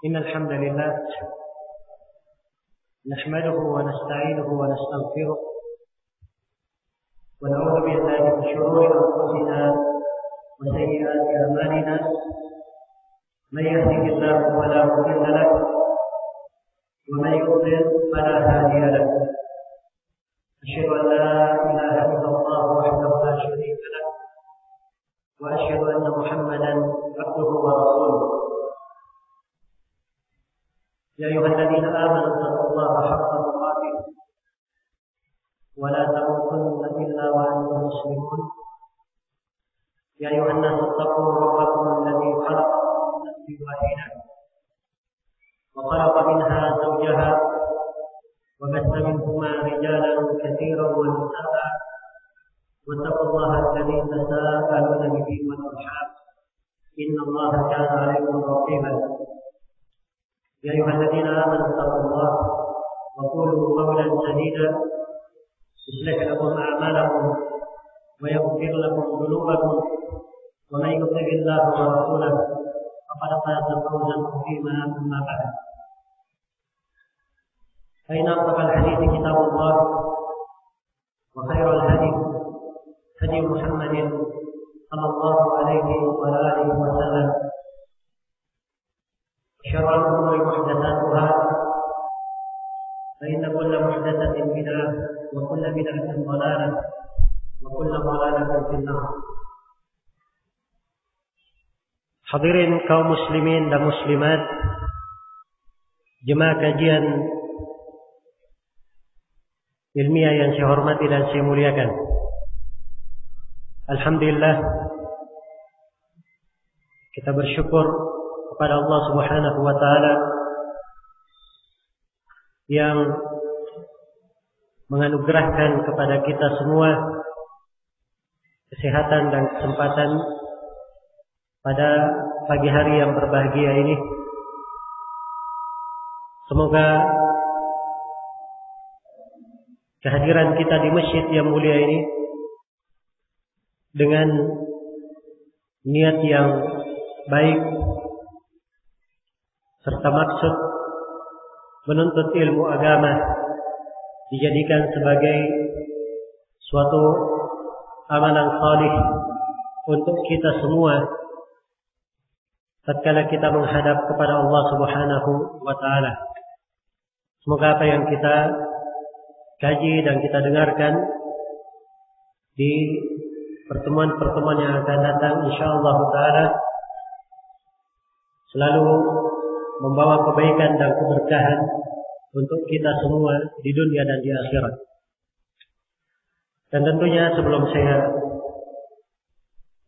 إن الحمد لله نحمده ونستعينه ونستغفره ونعوذ بالله من شرور أنفسنا وسيئات أعمالنا من يهده الله فلا مضل له ومن يضلل فلا هادي له أشهد أن لا إله إلا الله وحده لا شريك له وأشهد أن محمدا عبده ورسوله يا أيها الذين آمنوا اتقوا الله حق تقاته ولا تموتن إلا وأنتم مسلمون يا أيها الناس اتقوا ربكم الذي خلقكم من نفس واحدة وخلق منها زوجها وبث منهما رجالا كثيرا ونساء واتقوا الله الذي تساءلون به والأرحام إن الله كان عليكم رقيبا يا أيها الذين آمنوا اتقوا الله وقولوا قولا سديدا يصلح لكم أعمالكم ويغفر لكم ذنوبكم ومن يطع الله ورسوله فقد فاز فوزا عظيما أما بعد فإن أصدق الحديث كتاب الله وخير الهدي هدي محمد صلى الله عليه وآله وسلم شر الأمور محدثاتها فإن كل محدثة بدعة وكل بدعة ضلالة وكل ضلالة في النار. Hadirin kaum muslimin dan muslimat, jemaah kajian ilmiah yang saya hormati dan saya muliakan. Alhamdulillah, kita bersyukur kepada Allah Subhanahu wa taala yang menganugerahkan kepada kita semua kesehatan dan kesempatan pada pagi hari yang berbahagia ini. Semoga kehadiran kita di masjid yang mulia ini dengan niat yang baik serta maksud menuntut ilmu agama dijadikan sebagai suatu amalan salih untuk kita semua tatkala kita menghadap kepada Allah Subhanahu wa taala. Semoga apa yang kita kaji dan kita dengarkan di pertemuan-pertemuan yang akan datang insyaallah taala selalu membawa kebaikan dan keberkahan untuk kita semua di dunia dan di akhirat. Dan tentunya sebelum saya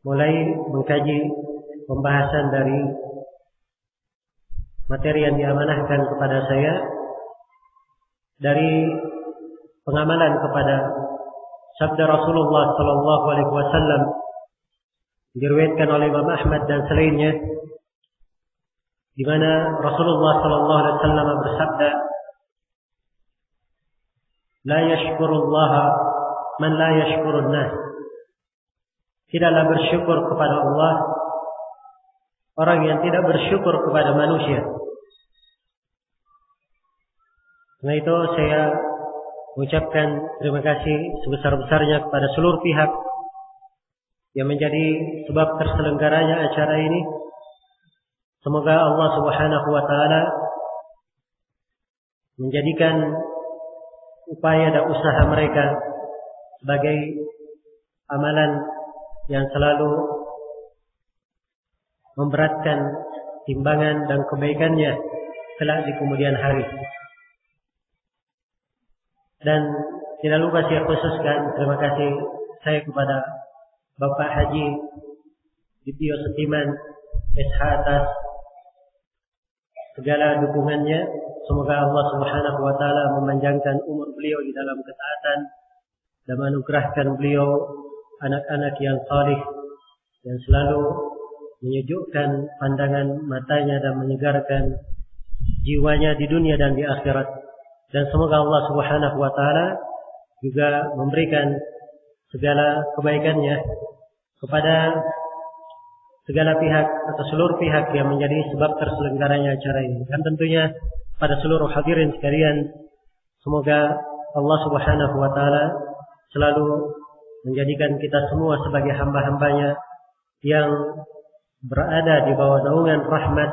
mulai mengkaji pembahasan dari materi yang diamanahkan kepada saya dari pengamalan kepada sabda Rasulullah sallallahu alaihi wasallam diriwayatkan oleh Imam Ahmad dan selainnya, di mana Rasulullah sallallahu alaihi wasallam bersabda, "La yashkurullaha man la yashkurun nas." Tidaklah bersyukur kepada Allah orang yang tidak bersyukur kepada manusia. Karena itu saya mengucapkan terima kasih sebesar-besarnya kepada seluruh pihak yang menjadi sebab terselenggaranya acara ini. Semoga Allah Subhanahu wa taala menjadikan upaya dan usaha mereka sebagai amalan yang selalu memberatkan timbangan dan kebaikannya kelak di kemudian hari. Dan tidak lupa saya khususkan terima kasih saya kepada Bapak Haji Ditio Setiman SH atas segala dukungannya. Semoga Allah Subhanahu wa taala memanjangkan umur beliau di dalam ketaatan dan menganugerahkan beliau anak-anak yang salih yang selalu menyejukkan pandangan matanya dan menyegarkan jiwanya di dunia dan di akhirat. Dan semoga Allah Subhanahu wa taala juga memberikan segala kebaikannya kepada segala pihak atau seluruh pihak yang menjadi sebab terselenggaranya acara ini. Dan tentunya pada seluruh hadirin sekalian, semoga Allah Subhanahu wa taala selalu menjadikan kita semua sebagai hamba-hambanya yang berada di bawah naungan rahmat,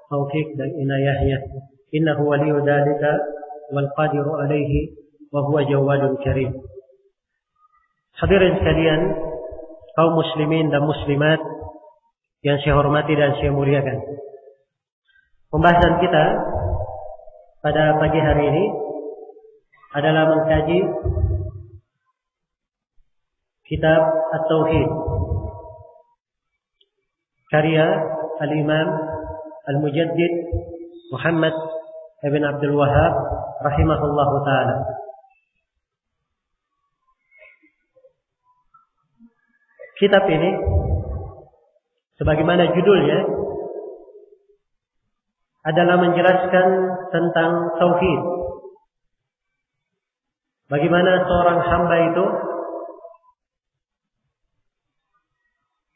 taufik dan inayahnya. Innahu waliyyu dzalika wal qadiru alaihi wa huwa jawadun karim. Hadirin sekalian, kaum muslimin dan muslimat yang saya hormati dan saya muliakan. Pembahasan kita pada pagi hari ini adalah mengkaji kitab At-Tauhid karya Al-Imam Al-Mujaddid Muhammad ibn Abdul Wahhab rahimahullahu ta'ala. Kitab ini sebagaimana judulnya adalah menjelaskan tentang tauhid. Bagaimana seorang hamba itu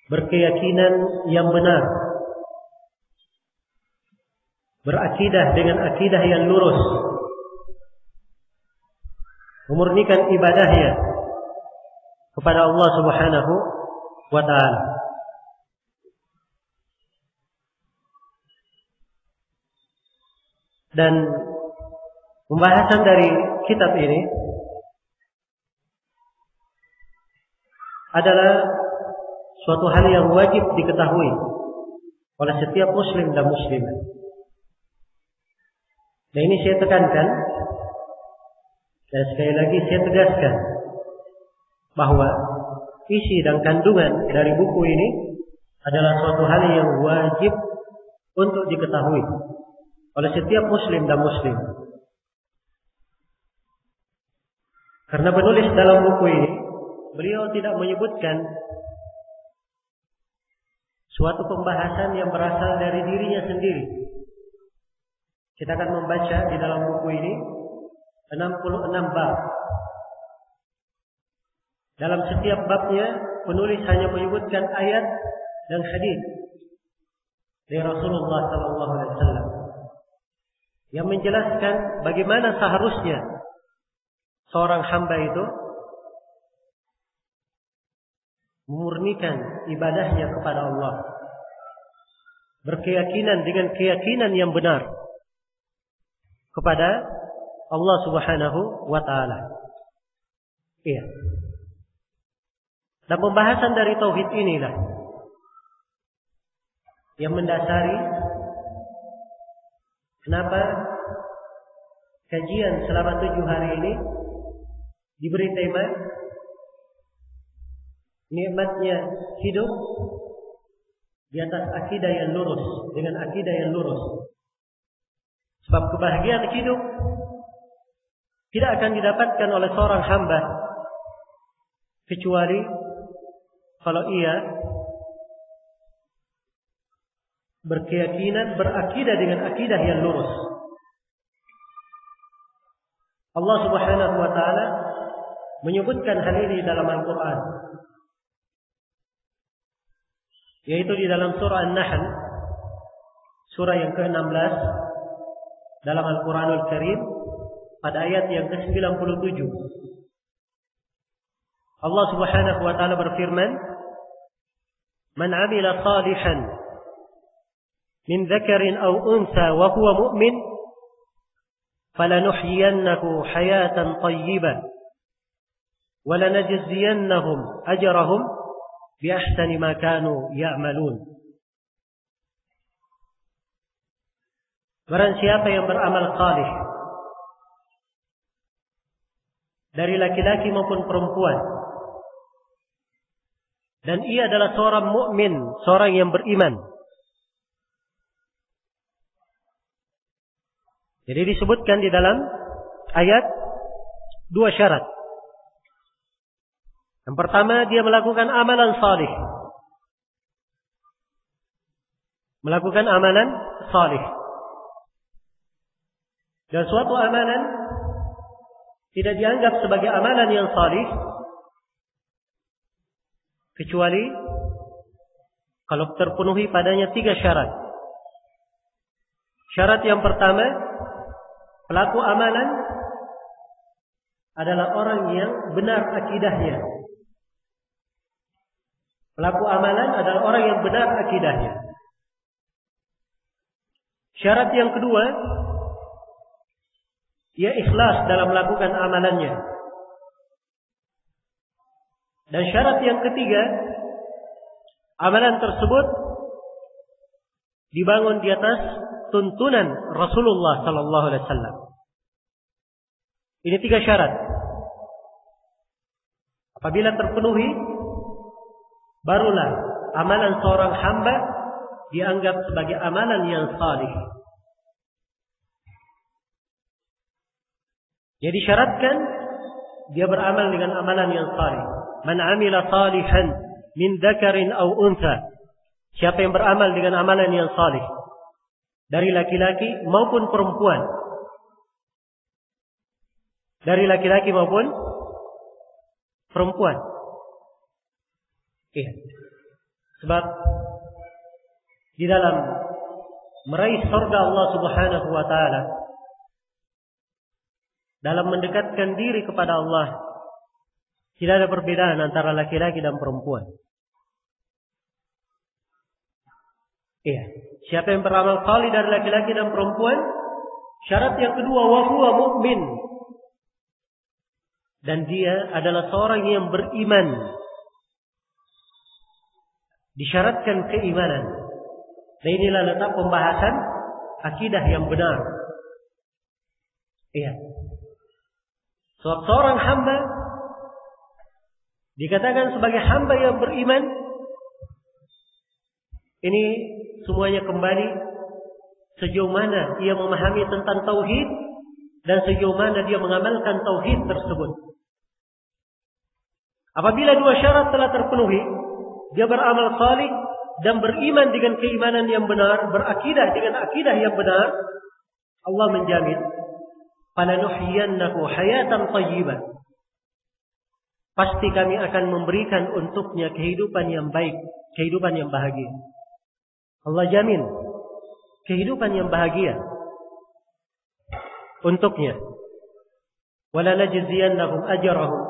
berkeyakinan yang benar, berakidah dengan akidah yang lurus, memurnikan ibadahnya kepada Allah Subhanahu wa ta'ala. Dan pembahasan dari kitab ini adalah suatu hal yang wajib diketahui oleh setiap muslim dan muslimah. Dan ini saya tekankan dan sekali lagi saya tegaskan bahwa isi dan kandungan dari buku ini adalah suatu hal yang wajib untuk diketahui oleh setiap muslim dan muslim. Karena penulis dalam buku ini, beliau tidak menyebutkan suatu pembahasan yang berasal dari dirinya sendiri. Kita akan membaca di dalam buku ini 66 bab. Dalam setiap babnya, penulis hanya menyebutkan ayat dan hadis dari Rasulullah SAW yang menjelaskan bagaimana seharusnya seorang hamba itu memurnikan ibadahnya kepada Allah, berkeyakinan dengan keyakinan yang benar kepada Allah Subhanahu wa ta'ala. Iya. Dan pembahasan dari tauhid inilah yang mendasari kenapa kajian selama 7 hari ini diberi tema nikmatnya hidup di atas akidah yang lurus, dengan akidah yang lurus. Sebab kebahagiaan hidup tidak akan didapatkan oleh seorang hamba kecuali kalau ia berkeyakinan, berakidah dengan akidah yang lurus. Allah Subhanahu wa ta'ala menyebutkan hal ini dalam Al-Quran, yaitu di dalam surah An-Nahl, surah yang ke-16 dalam Al-Quranul Karim, pada ayat yang ke-97. Allah Subhanahu wa ta'ala berfirman, "Man 'amila salihan min dzakarin aw untha wa huwa mu'min falanuhyiyannahu hayatan thayyibah wa lanajziyannahum ajrahum bi ahsani ma kanu ya'malun." Barang siapa yang beramal salih dari laki-laki maupun perempuan, dan ia adalah seorang mukmin, seorang yang beriman. Jadi disebutkan di dalam ayat 2 syarat. Yang pertama, dia melakukan amalan salih. Melakukan amalan salih. Dan suatu amalan tidak dianggap sebagai amalan yang salih kecuali kalau terpenuhi padanya 3 syarat. Syarat yang pertama, pelaku amalan adalah orang yang benar akidahnya. Pelaku amalan adalah orang yang benar akidahnya. Syarat yang kedua, ia ikhlas dalam melakukan amalannya. Dan syarat yang ketiga, amalan tersebut dibangun di atas tuntunan Rasulullah sallallahu alaihi wasallam. Ini 3 syarat. Apabila terpenuhi, barulah amalan seorang hamba dianggap sebagai amalan yang salih. Jadi syaratkan dia beramal dengan amalan yang salih. Man amila salihan min dzakarin aw untha. Siapa yang beramal dengan amalan yang salih, dari laki-laki maupun perempuan. Dari laki-laki maupun perempuan. Iya. Sebab di dalam meraih surga Allah Subhanahu wa taala, dalam mendekatkan diri kepada Allah, tidak ada perbedaan antara laki-laki dan perempuan. Iya. Siapa yang beramal salih dari laki-laki dan perempuan, syarat yang kedua, wa huwa mu'min. Dan dia adalah seorang yang beriman. Disyaratkan keimanan. Dan inilah letak pembahasan akidah yang benar. Iya. Sebab seorang hamba dikatakan sebagai hamba yang beriman. Ini semuanya kembali sejauh mana ia memahami tentang tauhid dan sejauh mana dia mengamalkan tauhid tersebut. Apabila 2 syarat telah terpenuhi, dia beramal salih dan beriman dengan keimanan yang benar, berakidah dengan akidah yang benar, Allah menjamin, "Falanuhyiyannahu hayatan thayyibah." Pasti kami akan memberikan untuknya kehidupan yang baik, kehidupan yang bahagia. Allah jamin kehidupan yang bahagia untuknya. "Wala najziyannahum ajrahum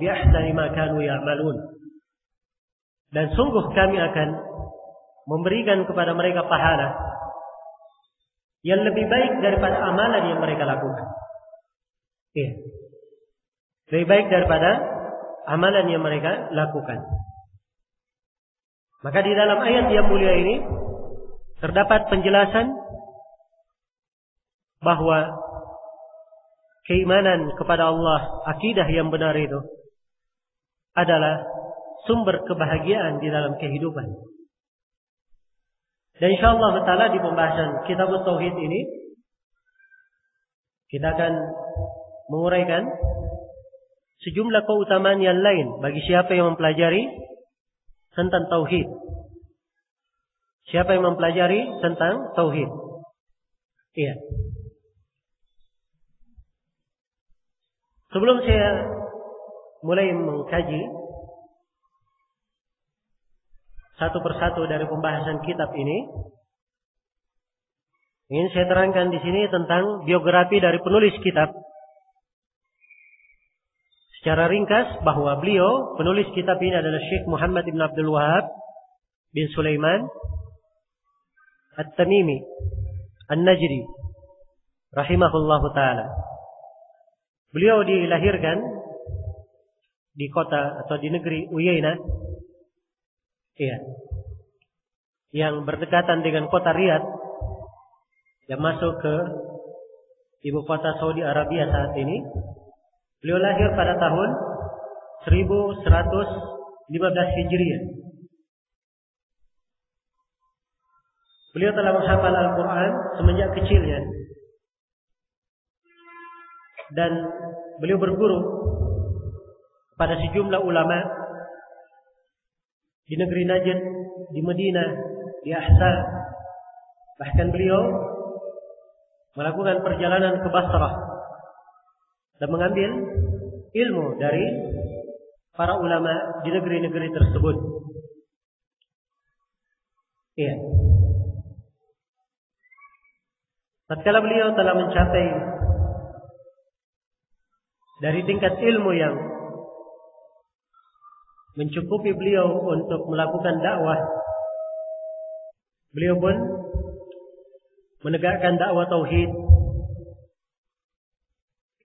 bi ahsani ma kanu ya'malun." Dan sungguh kami akan memberikan kepada mereka pahala yang lebih baik daripada amalan yang mereka lakukan. Iya. Lebih baik daripada amalan yang mereka lakukan. Maka di dalam ayat yang mulia ini terdapat penjelasan bahwa keimanan kepada Allah, akidah yang benar itu adalah sumber kebahagiaan di dalam kehidupan. Dan insyaallah taala di pembahasan kitab tauhid ini kita akan menguraikan sejumlah keutamaan yang lain bagi siapa yang mempelajari tentang tauhid. Siapa yang mempelajari tentang tauhid. Iya. Sebelum saya mulai mengkaji satu persatu dari pembahasan kitab ini, ingin saya terangkan di sini tentang biografi dari penulis kitab. Secara ringkas bahwa beliau penulis kitab ini adalah Syekh Muhammad bin Abdul Wahab bin Sulaiman At-Tamimi An-Najdi rahimahullahu taala. Beliau dilahirkan di kota atau di negeri Uyainah, iya, yang berdekatan dengan kota Riyadh yang masuk ke ibu kota Saudi Arabia saat ini. Beliau lahir pada tahun 1115 Hijriah. Beliau telah menghafal Al-Quran semenjak kecilnya. Dan beliau berguru pada sejumlah ulama di negeri Najd, di Madinah, di Ahsa. Bahkan beliau melakukan perjalanan ke Basrah dan mengambil ilmu dari para ulama di negeri-negeri tersebut. Iya. Tatkala beliau telah mencapai dari tingkat ilmu yang mencukupi beliau untuk melakukan dakwah, beliau pun menegakkan dakwah tauhid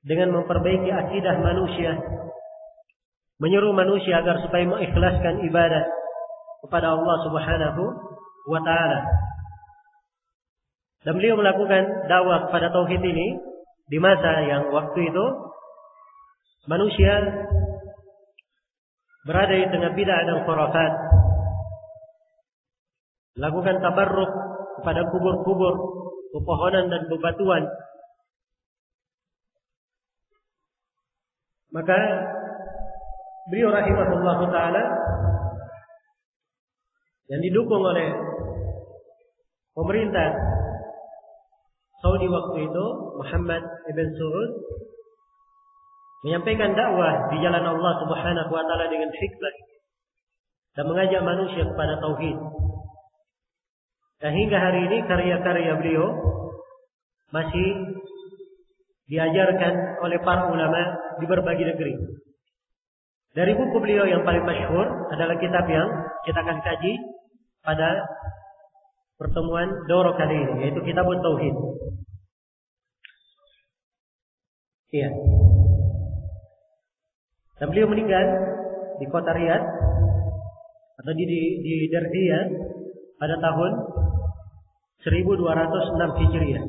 dengan memperbaiki akidah manusia, menyuruh manusia agar supaya mengikhlaskan ibadah kepada Allah Subhanahu wa taala. Dan beliau melakukan dakwah kepada tauhid ini di masa yang waktu itu manusia berada di tengah bid'ah dan khurafat, lakukan tabarruk kepada kubur-kubur, pepohonan dan bebatuan. Maka beliau rahimahullahu taala yang didukung oleh pemerintah Saudi waktu itu, Muhammad ibn Saud, menyampaikan dakwah di jalan Allah Subhanahu wa taala dengan hikmah dan mengajak manusia kepada tauhid. Dan hingga hari ini karya-karya beliau masih diajarkan oleh para ulama di berbagai negeri. Dari buku beliau yang paling masyhur adalah kitab yang kita akan kaji pada pertemuan daurah kali ini, yaitu Kitabut Tauhid. Iya. Dan beliau meninggal di kota Riyadh atau di Dardiyah pada tahun 1206 Hijriah.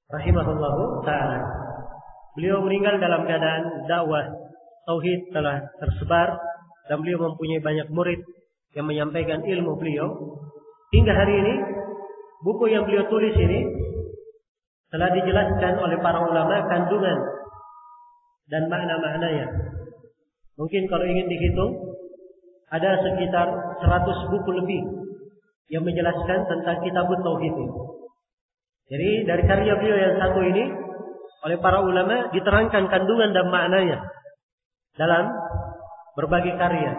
Rahimahullahu ta'ala. Beliau meninggal dalam keadaan dakwah tauhid telah tersebar dan beliau mempunyai banyak murid yang menyampaikan ilmu beliau. Hingga hari ini buku yang beliau tulis ini telah dijelaskan oleh para ulama kandungan dan makna-maknanya. Mungkin kalau ingin dihitung ada sekitar 100 buku lebih yang menjelaskan tentang Kitabut Tauhid ini. Jadi dari karya beliau yang satu ini oleh para ulama diterangkan kandungan dan maknanya dalam berbagai karya.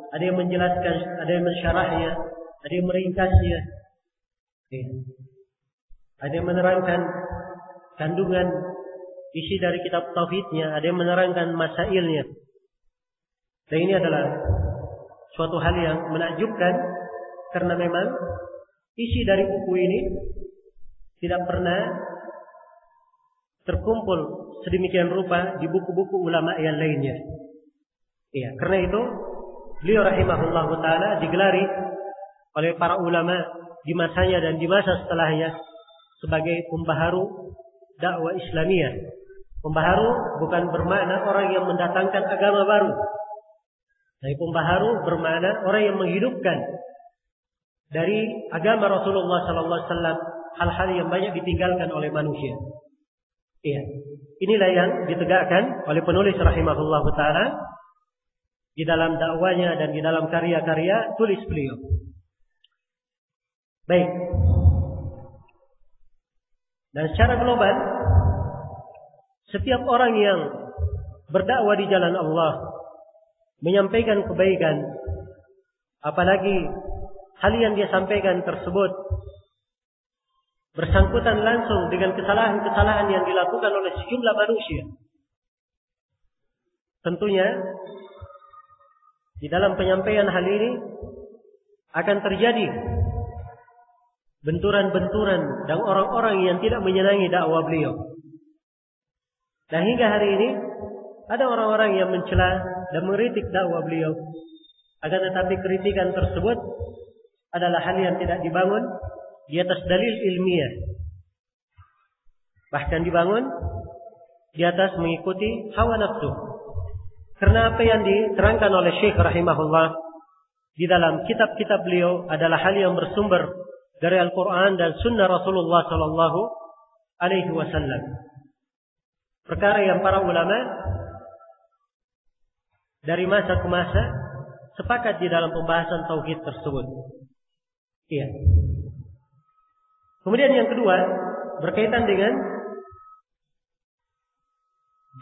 Ada yang menjelaskan, ada yang mensyarahnya, ada yang meringkasnya, ada yang menerangkan kandungan isi dari kitab tauhidnya, ada yang menerangkan masailnya. Dan ini adalah suatu hal yang menakjubkan karena memang isi dari buku ini tidak pernah terkumpul sedemikian rupa di buku-buku ulama yang lainnya. Iya, karena itu beliau rahimahullahu taala digelari oleh para ulama di masanya dan di masa setelahnya sebagai pembaharu dakwah Islamiyah. Pembaharu bukan bermakna orang yang mendatangkan agama baru. Tapi pembaharu bermakna orang yang menghidupkan dari agama Rasulullah sallallahu alaihi wasallam hal-hal yang banyak ditinggalkan oleh manusia. Iya. Inilah yang ditegakkan oleh penulis rahimahullahu taala di dalam dakwanya dan di dalam karya-karya tulis beliau. Baik. Dan secara global setiap orang yang berdakwah di jalan Allah, menyampaikan kebaikan, apalagi hal yang dia sampaikan tersebut bersangkutan langsung dengan kesalahan-kesalahan yang dilakukan oleh sejumlah manusia. Tentunya di dalam penyampaian hal ini akan terjadi benturan-benturan dan orang-orang yang tidak menyenangi dakwah beliau. Dan hingga hari ini ada orang-orang yang mencela dan mengkritik dakwah beliau. Akan tetapi kritikan tersebut adalah hal yang tidak dibangun di atas dalil ilmiah. Bahkan dibangun di atas mengikuti hawa nafsu. Karena apa yang diterangkan oleh Syekh rahimahullah di dalam kitab-kitab beliau adalah hal yang bersumber dari Al-Quran dan Sunnah Rasulullah sallallahu alaihi wasallam. Perkara yang para ulama dari masa ke masa sepakat di dalam pembahasan tauhid tersebut. Iya. Kemudian yang kedua berkaitan dengan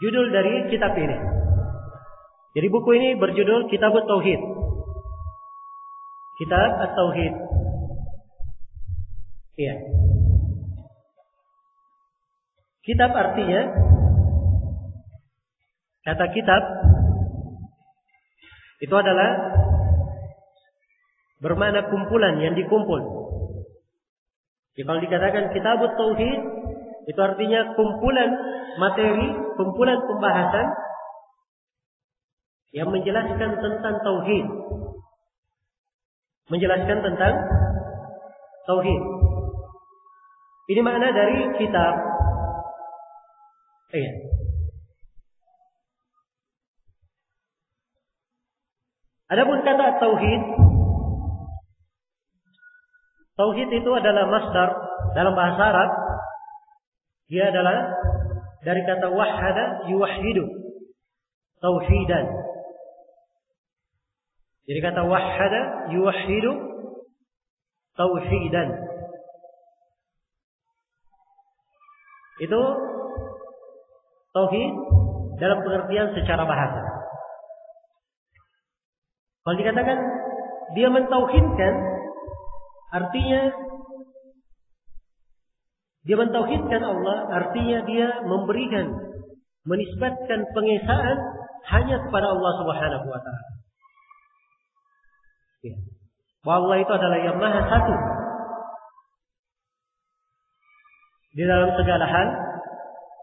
judul dari kitab ini. Jadi buku ini berjudul Kitabut Tauhid. Kitab At-Tauhid. Iya. Kitab artinya, kata kitab itu adalah bermakna kumpulan yang dikumpul. Jadi kalau dikatakan kitabut tauhid, itu artinya kumpulan materi, kumpulan pembahasan yang menjelaskan tentang tauhid. Menjelaskan tentang tauhid. Ini makna dari kitab. Iya. Adapun kata tauhid, tauhid itu adalah masdar dalam bahasa Arab. Dia adalah dari kata wahhada yuwahhidu, tauhidan. Jadi kata wahhada yuwahhidu, tauhidan. Itu tauhid dalam pengertian secara bahasa. Kalau dikatakan dia mentauhidkan, artinya dia mentauhidkan Allah, artinya dia memberikan, menisbatkan pengesaan hanya kepada Allah Subhanahu wa taala. Ya. Bahwa Allah itu adalah yang Maha Satu di dalam segala hal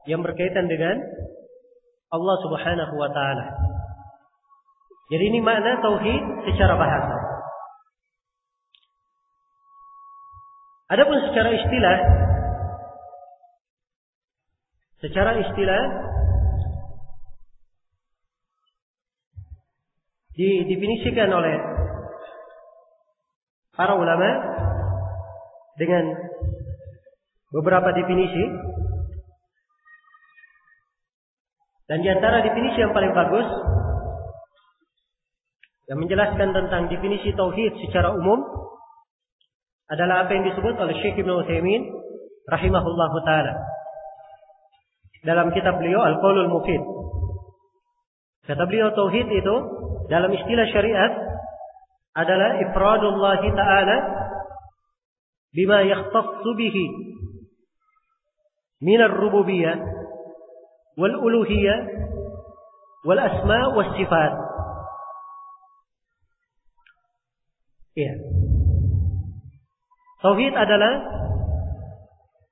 yang berkaitan dengan Allah Subhanahu wa taala. Jadi ini makna tauhid secara bahasa. Adapun secara istilah didefinisikan oleh para ulama dengan beberapa definisi, dan di antara definisi yang paling bagus yang menjelaskan tentang definisi tauhid secara umum adalah apa yang disebut oleh Syekh Ibnu Utsaimin rahimahullahu taala dalam kitab beliau Al-Qaulul Mufid. Kata beliau, tauhid itu dalam istilah syariat adalah ifradullah ta'ala bima yakhtassu bihi min ar-rububiyyah wal uluhiyyah wal asma' was sifat. Iya. Tauhid adalah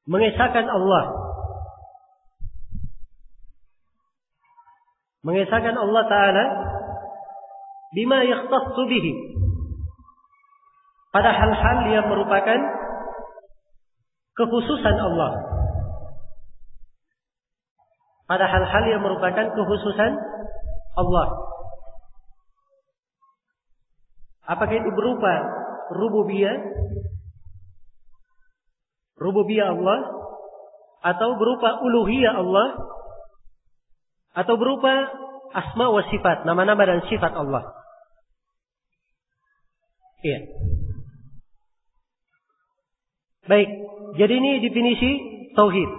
mengesahkan Allah. Mengesahkan Allah Ta'ala bima yakhtassu bihi, pada hal-hal yang merupakan kekhususan Allah. Pada hal-hal yang merupakan kekhususan Allah. Apakah itu berupa rububiyah Allah, atau berupa uluhiyah Allah, atau berupa asma wa sifat, nama-nama dan sifat Allah. Iya. Baik, jadi ini definisi tauhid.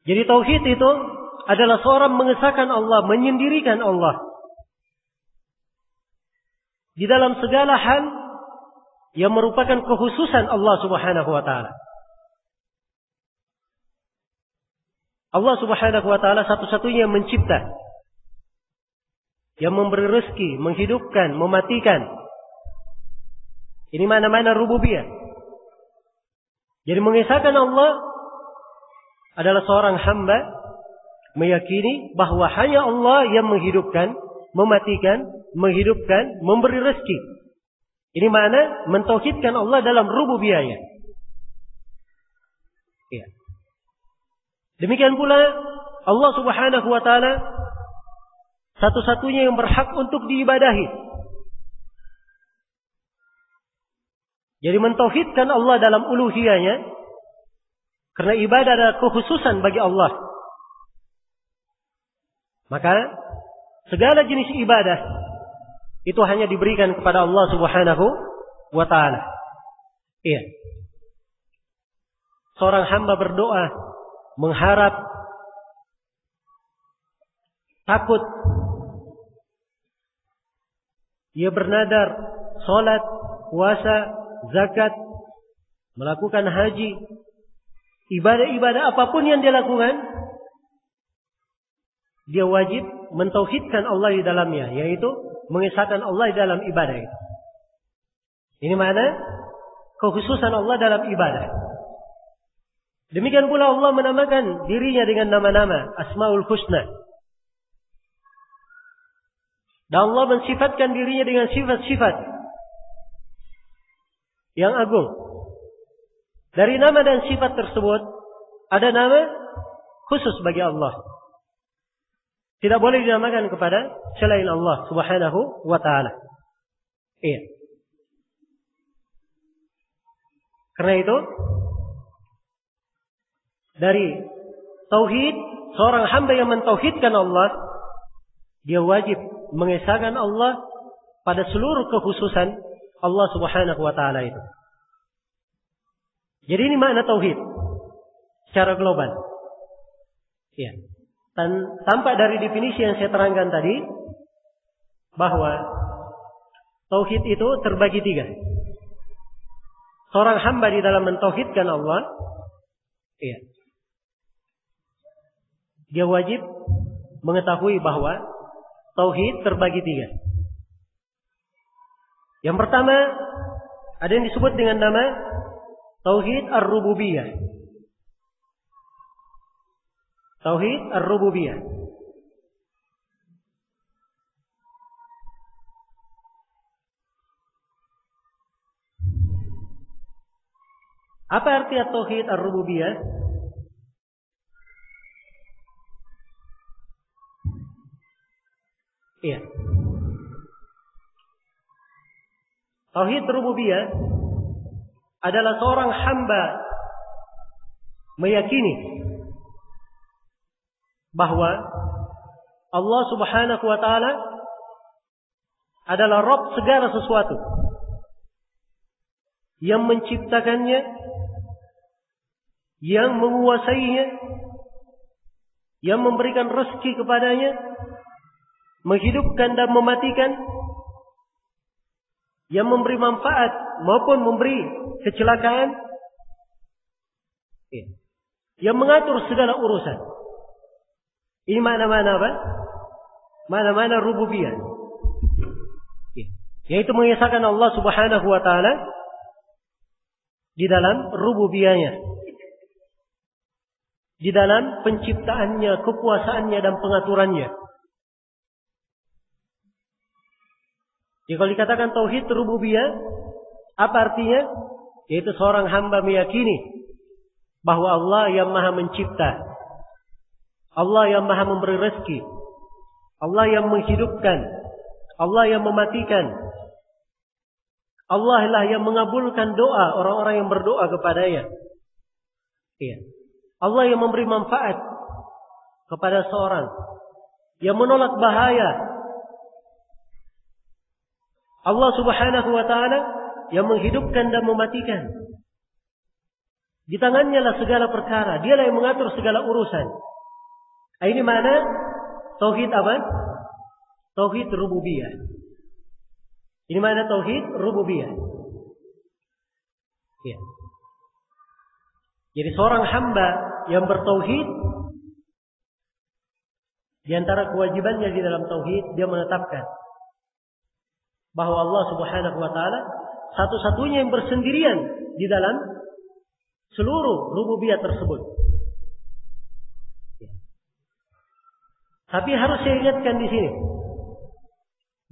Jadi tauhid itu adalah seorang mengesahkan Allah, menyendirikan Allah di dalam segala hal yang merupakan kekhususan Allah Subhanahu wa taala. Allah Subhanahu wa taala satu-satunya yang mencipta, yang memberi rezeki, menghidupkan, mematikan. Ini mana-mana rububiyah. Jadi mengesahkan Allah adalah seorang hamba meyakini bahwa hanya Allah yang menghidupkan, mematikan, menghidupkan, memberi rezeki. Ini mana mentauhidkan Allah dalam rububiyahnya. Ya. Demikian pula Allah Subhanahu wa taala satu-satunya yang berhak untuk diibadahi. Jadi mentauhidkan Allah dalam uluhiyahnya, karena ibadah adalah kekhususan bagi Allah. Maka segala jenis ibadah itu hanya diberikan kepada Allah Subhanahu wa taala. Iya. Seorang hamba berdoa, mengharap, takut, ia bernadar, salat, puasa, zakat, melakukan haji, ibadah-ibadah apapun yang dia lakukan, dia wajib mentauhidkan Allah di dalamnya, yaitu mengesahkan Allah di dalam ibadah itu. Ini makna kekhususan Allah dalam ibadah. Demikian pula Allah menamakan dirinya dengan nama-nama Asmaul Husna. Dan Allah mensifatkan dirinya dengan sifat-sifat yang agung. Dari nama dan sifat tersebut, ada nama khusus bagi Allah. Tidak boleh dinamakan kepada selain Allah Subhanahu wa ta'ala. Iya. Karena itu, dari tauhid, seorang hamba yang mentauhidkan Allah, dia wajib mengesahkan Allah pada seluruh kekhususan Allah Subhanahu wa ta'ala itu. Jadi ini makna tauhid secara global. Ya. Dan tampak dari definisi yang saya terangkan tadi, bahwa tauhid itu terbagi 3. Seorang hamba di dalam mentauhidkan Allah, ya, dia wajib mengetahui bahwa tauhid terbagi 3. Yang pertama, ada yang disebut dengan nama tauhid ar-rububiyah. Tauhid ar-rububiyah. Apa arti tauhid ar-rububiyah? Iya. Tauhid rububiyah adalah seorang hamba meyakini bahwa Allah Subhanahu wa ta'ala adalah Rabb segala sesuatu, yang menciptakannya, yang menguasainya, yang memberikan rezeki kepadanya, menghidupkan dan mematikan, yang memberi manfaat maupun memberi kecelakaan, yang mengatur segala urusan. Ini mana-mana apa? Mana-mana rububiyah. Yaitu mengesahkan Allah Subhanahu wa ta'ala di dalam rububiyahnya, di dalam penciptaannya, kekuasaannya dan pengaturannya. Jadi kalau dikatakan tauhid rububiyah, apa artinya? Yaitu seorang hamba meyakini bahwa Allah yang maha mencipta, Allah yang maha memberi rezeki, Allah yang menghidupkan, Allah yang mematikan, Allah lah yang mengabulkan doa orang-orang yang berdoa kepadanya. Iya. Allah yang memberi manfaat kepada seorang, yang menolak bahaya. Allah Subhanahu wa ta'ala yang menghidupkan dan mematikan. Di tangannya lah segala perkara. Dialah yang mengatur segala urusan. Ini mana tauhid apa? Tauhid rububiyah. Ini mana tauhid rububiyah. Ya. Jadi seorang hamba yang bertauhid, di antara kewajibannya di dalam tauhid, dia menetapkan bahwa Allah Subhanahu wa ta'ala satu-satunya yang bersendirian di dalam seluruh rububiyah tersebut. Ya. Tapi harus saya ingatkan di sini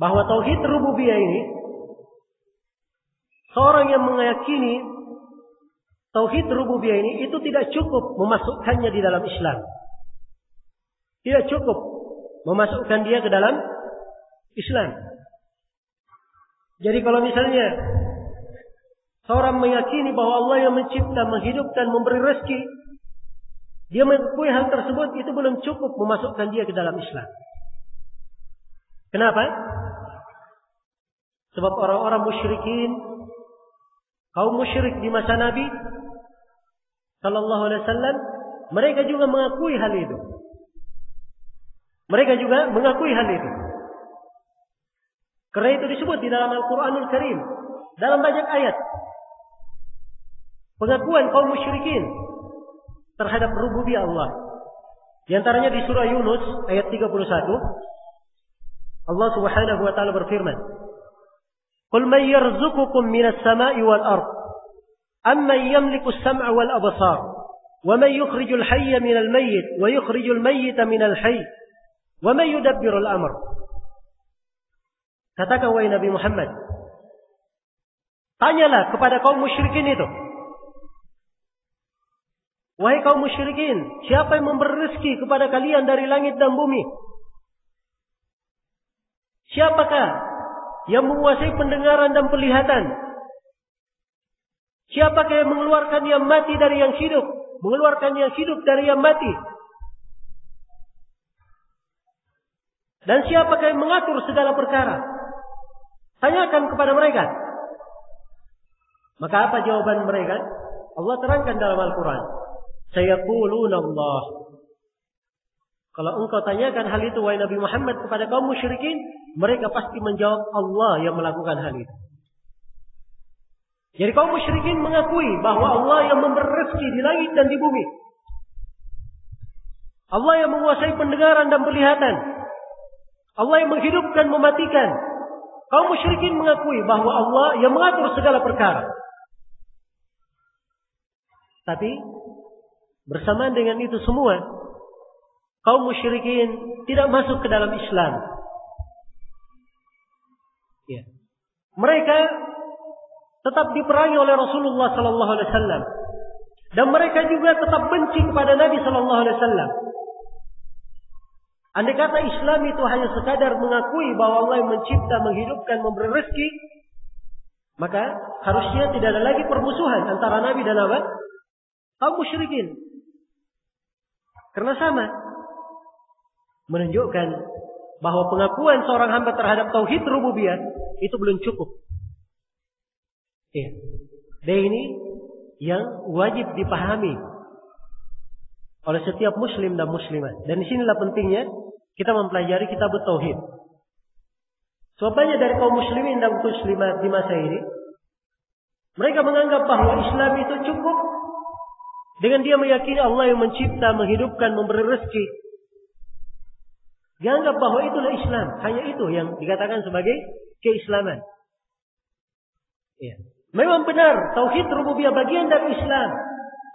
bahwa tauhid rububiyah ini, seorang yang meyakini tauhid rububiyah ini itu tidak cukup memasukkannya di dalam Islam. Tidak cukup memasukkan dia ke dalam Islam. Jadi kalau misalnya seorang meyakini bahwa Allah yang mencipta, menghidupkan, memberi rezeki, dia mengakui hal tersebut, itu belum cukup memasukkan dia ke dalam Islam. Kenapa? Sebab orang-orang musyrikin, kaum musyrik di masa Nabi sallallahu alaihi wasallam, mereka juga mengakui hal itu. Mereka juga mengakui hal itu. Karena itu disebut di dalam Al-Quranul Karim, dalam banyak ayat, pengakuan kaum musyrikin terhadap rububiyah Allah. Di antaranya di surah Yunus ayat 31, Allah Subhanahu wa taala berfirman, "Qul man yarzuqukum minas sama'i wal ard, amman yamliku as-sam'a wal absar, wa man yukhrijul hayya minal mayyit wa yukhrijul mayyita minal hayy, wa man yudabbirul amr." Katakan wahai Nabi Muhammad, tanyalah kepada kaum musyrikin itu. Wahai kaum musyrikin, siapa yang memberi rezeki kepada kalian dari langit dan bumi? Siapakah yang menguasai pendengaran dan penglihatan? Siapakah yang mengeluarkan yang mati dari yang hidup, mengeluarkan yang hidup dari yang mati? Dan siapakah yang mengatur segala perkara? Tanyakan kepada mereka. Maka apa jawaban mereka? Allah terangkan dalam Al-Quran, sayaquluna Allah. Kalau engkau tanyakan hal itu wahai Nabi Muhammad kepada kaum musyrikin, mereka pasti menjawab Allah yang melakukan hal itu. Jadi kaum musyrikin mengakui bahwa Allah yang memberi rezeki di langit dan di bumi. Allah yang menguasai pendengaran dan penglihatan. Allah yang menghidupkan, mematikan. Kaum musyrikin mengakui bahwa Allah yang mengatur segala perkara. Tapi bersamaan dengan itu semua, kaum musyrikin tidak masuk ke dalam Islam. Ya. Mereka tetap diperangi oleh Rasulullah sallallahu alaihi wasallam, dan mereka juga tetap benci kepada Nabi sallallahu alaihi wasallam. Andai kata Islam itu hanya sekadar mengakui bahwa Allah yang mencipta, menghidupkan, memberi rezeki, maka harusnya tidak ada lagi permusuhan antara Nabi dan kaum musyrikin. Karena sama, menunjukkan bahwa pengakuan seorang hamba terhadap tauhid rububiyah itu belum cukup. Ya. Dan ini yang wajib dipahami oleh setiap muslim dan muslimah. Dan disinilah pentingnya kita mempelajari kitab tauhid. Sebab banyak dari kaum muslimin dan muslimat di masa ini, mereka menganggap bahwa Islam itu cukup dengan dia meyakini Allah yang mencipta, menghidupkan, memberi rezeki. Dianggap bahwa itulah Islam. Hanya itu yang dikatakan sebagai keislaman. Ya. Memang benar, tauhid rububiyah bagian dari Islam.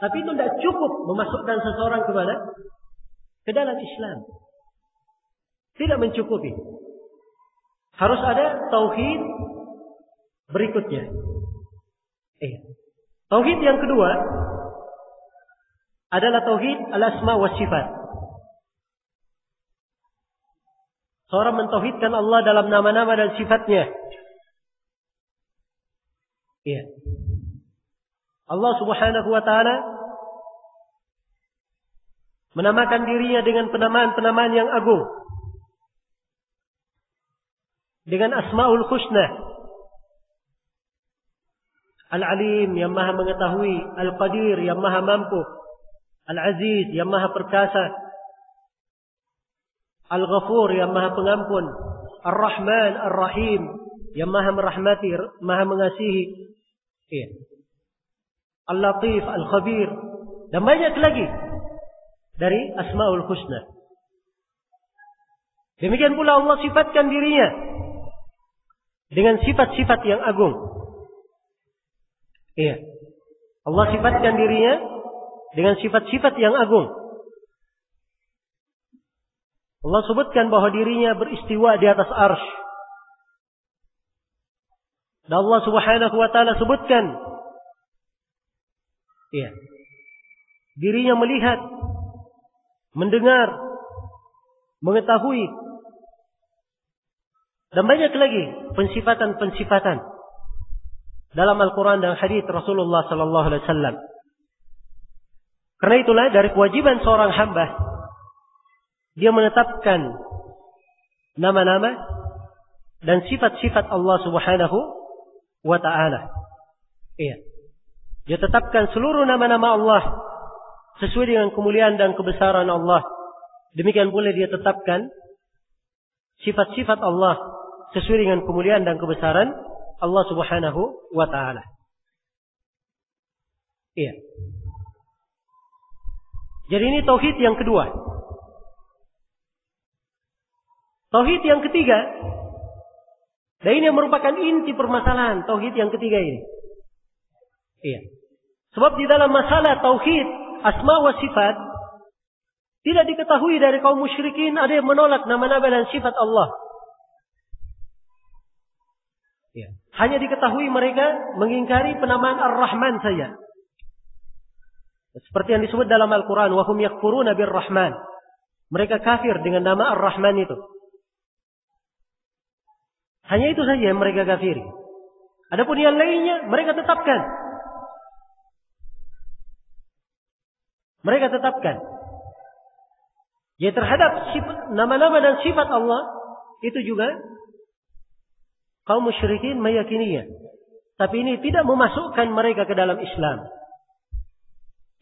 Tapi itu tidak cukup memasukkan seseorang ke dalam Islam. Tidak mencukupi. Harus ada tauhid berikutnya. Tauhid yang kedua adalah tauhid al-asma wa sifat. Seorang mentauhidkan Allah dalam nama-nama dan sifatnya. Iya. Allah Subhanahu wa taala menamakan dirinya dengan penamaan-penamaan yang agung. Dengan Asmaul Husna. Al-Alim yang maha mengetahui, Al-Qadir yang maha mampu, Al-Aziz yang maha perkasa, Al-Ghafur yang maha pengampun, Ar-Rahman, Ar-Rahim yang maha merahmati, maha mengasihi. Iya. Al-Latif, Al-Khabir, dan banyak lagi dari Asmaul Husna. Demikian pula Allah sifatkan dirinya dengan sifat-sifat yang agung. Iya. Allah sifatkan dirinya dengan sifat-sifat yang agung. Allah sebutkan bahwa dirinya beristiwa di atas arsy. Dan Allah Subhanahu wa taala sebutkan, iya, dirinya melihat, mendengar, mengetahui, dan banyak lagi pensifatan-pensifatan dalam Al-Quran dan hadits Rasulullah sallallahu alaihi wasallam. Karena itulah dari kewajiban seorang hamba dia menetapkan nama-nama dan sifat-sifat Allah Subhanahu wa taala. Iya. Dia tetapkan seluruh nama-nama Allah sesuai dengan kemuliaan dan kebesaran Allah. Demikian pula dia tetapkan sifat-sifat Allah sesuai dengan kemuliaan dan kebesaran Allah Subhanahu wa taala. Iya. Jadi ini tauhid yang kedua. Tauhid yang ketiga, dan ini yang merupakan inti permasalahan tauhid yang ketiga ini. Iya. Sebab di dalam masalah tauhid asma wa sifat tidak diketahui dari kaum musyrikin ada yang menolak nama-nama dan sifat Allah. Iya. Hanya diketahui mereka mengingkari penamaan Ar-Rahman saja. Seperti yang disebut dalam Al-Quran, wa hum yakfuruna bir-Rahman. Mereka kafir dengan nama Ar-Rahman itu. Hanya itu saja yang mereka kafiri. Adapun yang lainnya mereka tetapkan. Mereka tetapkan. Ya terhadap nama-nama dan sifat Allah itu juga kaum musyrikin meyakininya. Tapi ini tidak memasukkan mereka ke dalam Islam.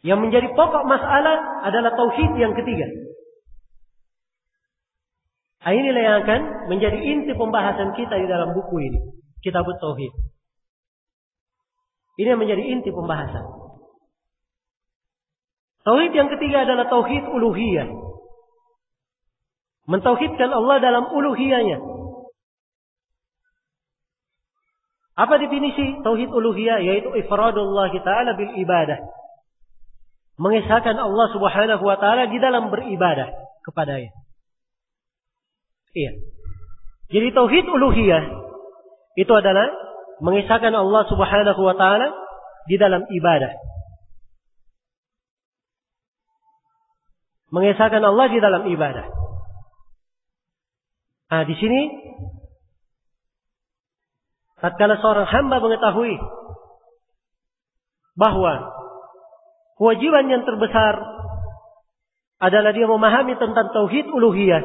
Yang menjadi pokok masalah adalah tauhid yang ketiga. Inilah yang akan menjadi inti pembahasan kita di dalam buku ini, Kitab Tauhid. Ini yang menjadi inti pembahasan. Tauhid yang ketiga adalah tauhid uluhiyah. Mentauhidkan Allah dalam uluhiyahnya. Apa definisi tauhid uluhiyah? Yaitu ifradullah ta'ala bil ibadah. Mengesahkan Allah Subhanahu wa taala di dalam beribadah kepadanya. Iya. Jadi tauhid uluhiyah itu adalah mengesahkan Allah Subhanahu wa taala di dalam ibadah. Mengesahkan Allah di dalam ibadah. Nah, di sini tatkala seorang hamba mengetahui bahwa kewajiban yang terbesar adalah dia memahami tentang tauhid uluhiyah,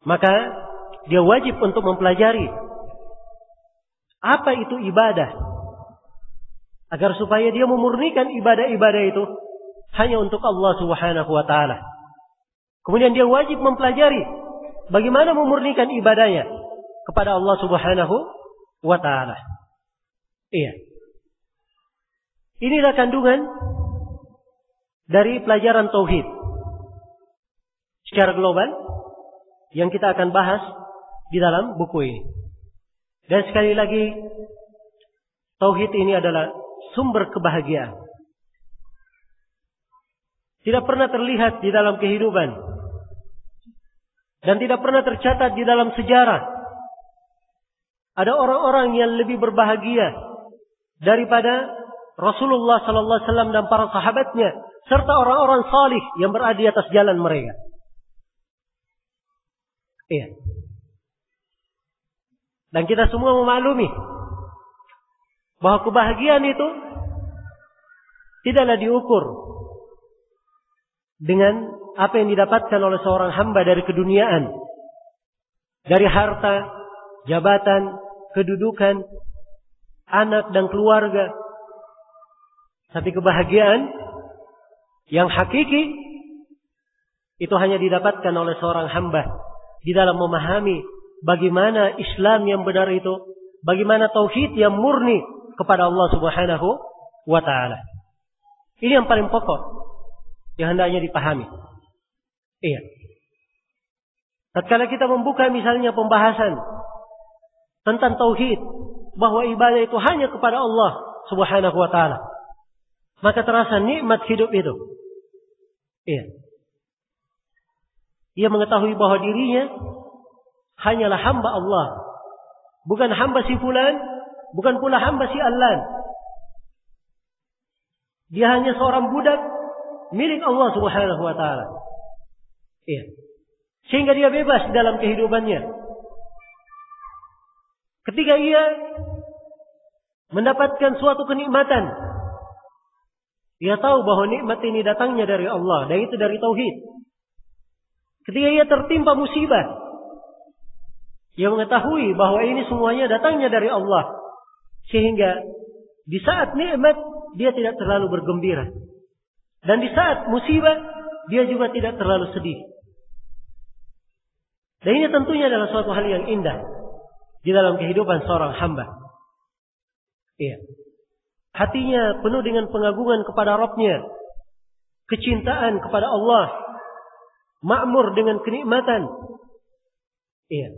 maka dia wajib untuk mempelajari apa itu ibadah, agar supaya dia memurnikan ibadah-ibadah itu hanya untuk Allah Subhanahu wa taala. Kemudian dia wajib mempelajari bagaimana memurnikan ibadahnya kepada Allah Subhanahu wa taala. Iya. Inilah kandungan dari pelajaran tauhid secara global yang kita akan bahas di dalam buku ini. Dan sekali lagi, tauhid ini adalah sumber kebahagiaan. Tidak pernah terlihat di dalam kehidupan dan tidak pernah tercatat di dalam sejarah ada orang-orang yang lebih berbahagia daripada Rasulullah sallallahu alaihi wasallam dan para sahabatnya serta orang-orang salih yang berada di atas jalan mereka. Iya. Dan kita semua memaklumi bahwa kebahagiaan itu tidaklah diukur dengan apa yang didapatkan oleh seorang hamba dari keduniaan, dari harta, jabatan, kedudukan, anak dan keluarga. Tapi kebahagiaan yang hakiki itu hanya didapatkan oleh seorang hamba di dalam memahami bagaimana Islam yang benar itu, bagaimana tauhid yang murni kepada Allah Subhanahu wa taala. Ini yang paling pokok yang hendaknya dipahami. Iya. Tatkala kita membuka misalnya pembahasan tentang tauhid, bahwa ibadah itu hanya kepada Allah Subhanahu wa taala, maka terasa nikmat hidup itu. Iya. Ia mengetahui bahwa dirinya hanyalah hamba Allah, bukan hamba si fulan, bukan pula hamba si allan. Dia hanya seorang budak milik Allah Subhanahu wa taala. Iya. Sehingga dia bebas dalam kehidupannya. Ketika ia mendapatkan suatu kenikmatan, dia tahu bahwa nikmat ini datangnya dari Allah, dan itu dari tauhid. Ketika ia tertimpa musibah, ia mengetahui bahwa ini semuanya datangnya dari Allah, sehingga di saat nikmat dia tidak terlalu bergembira, dan di saat musibah dia juga tidak terlalu sedih. Dan ini tentunya adalah suatu hal yang indah di dalam kehidupan seorang hamba. Iya. hatinya penuh dengan pengagungan kepada Rabb-Nya, kecintaan kepada Allah, makmur dengan kenikmatan. Iya.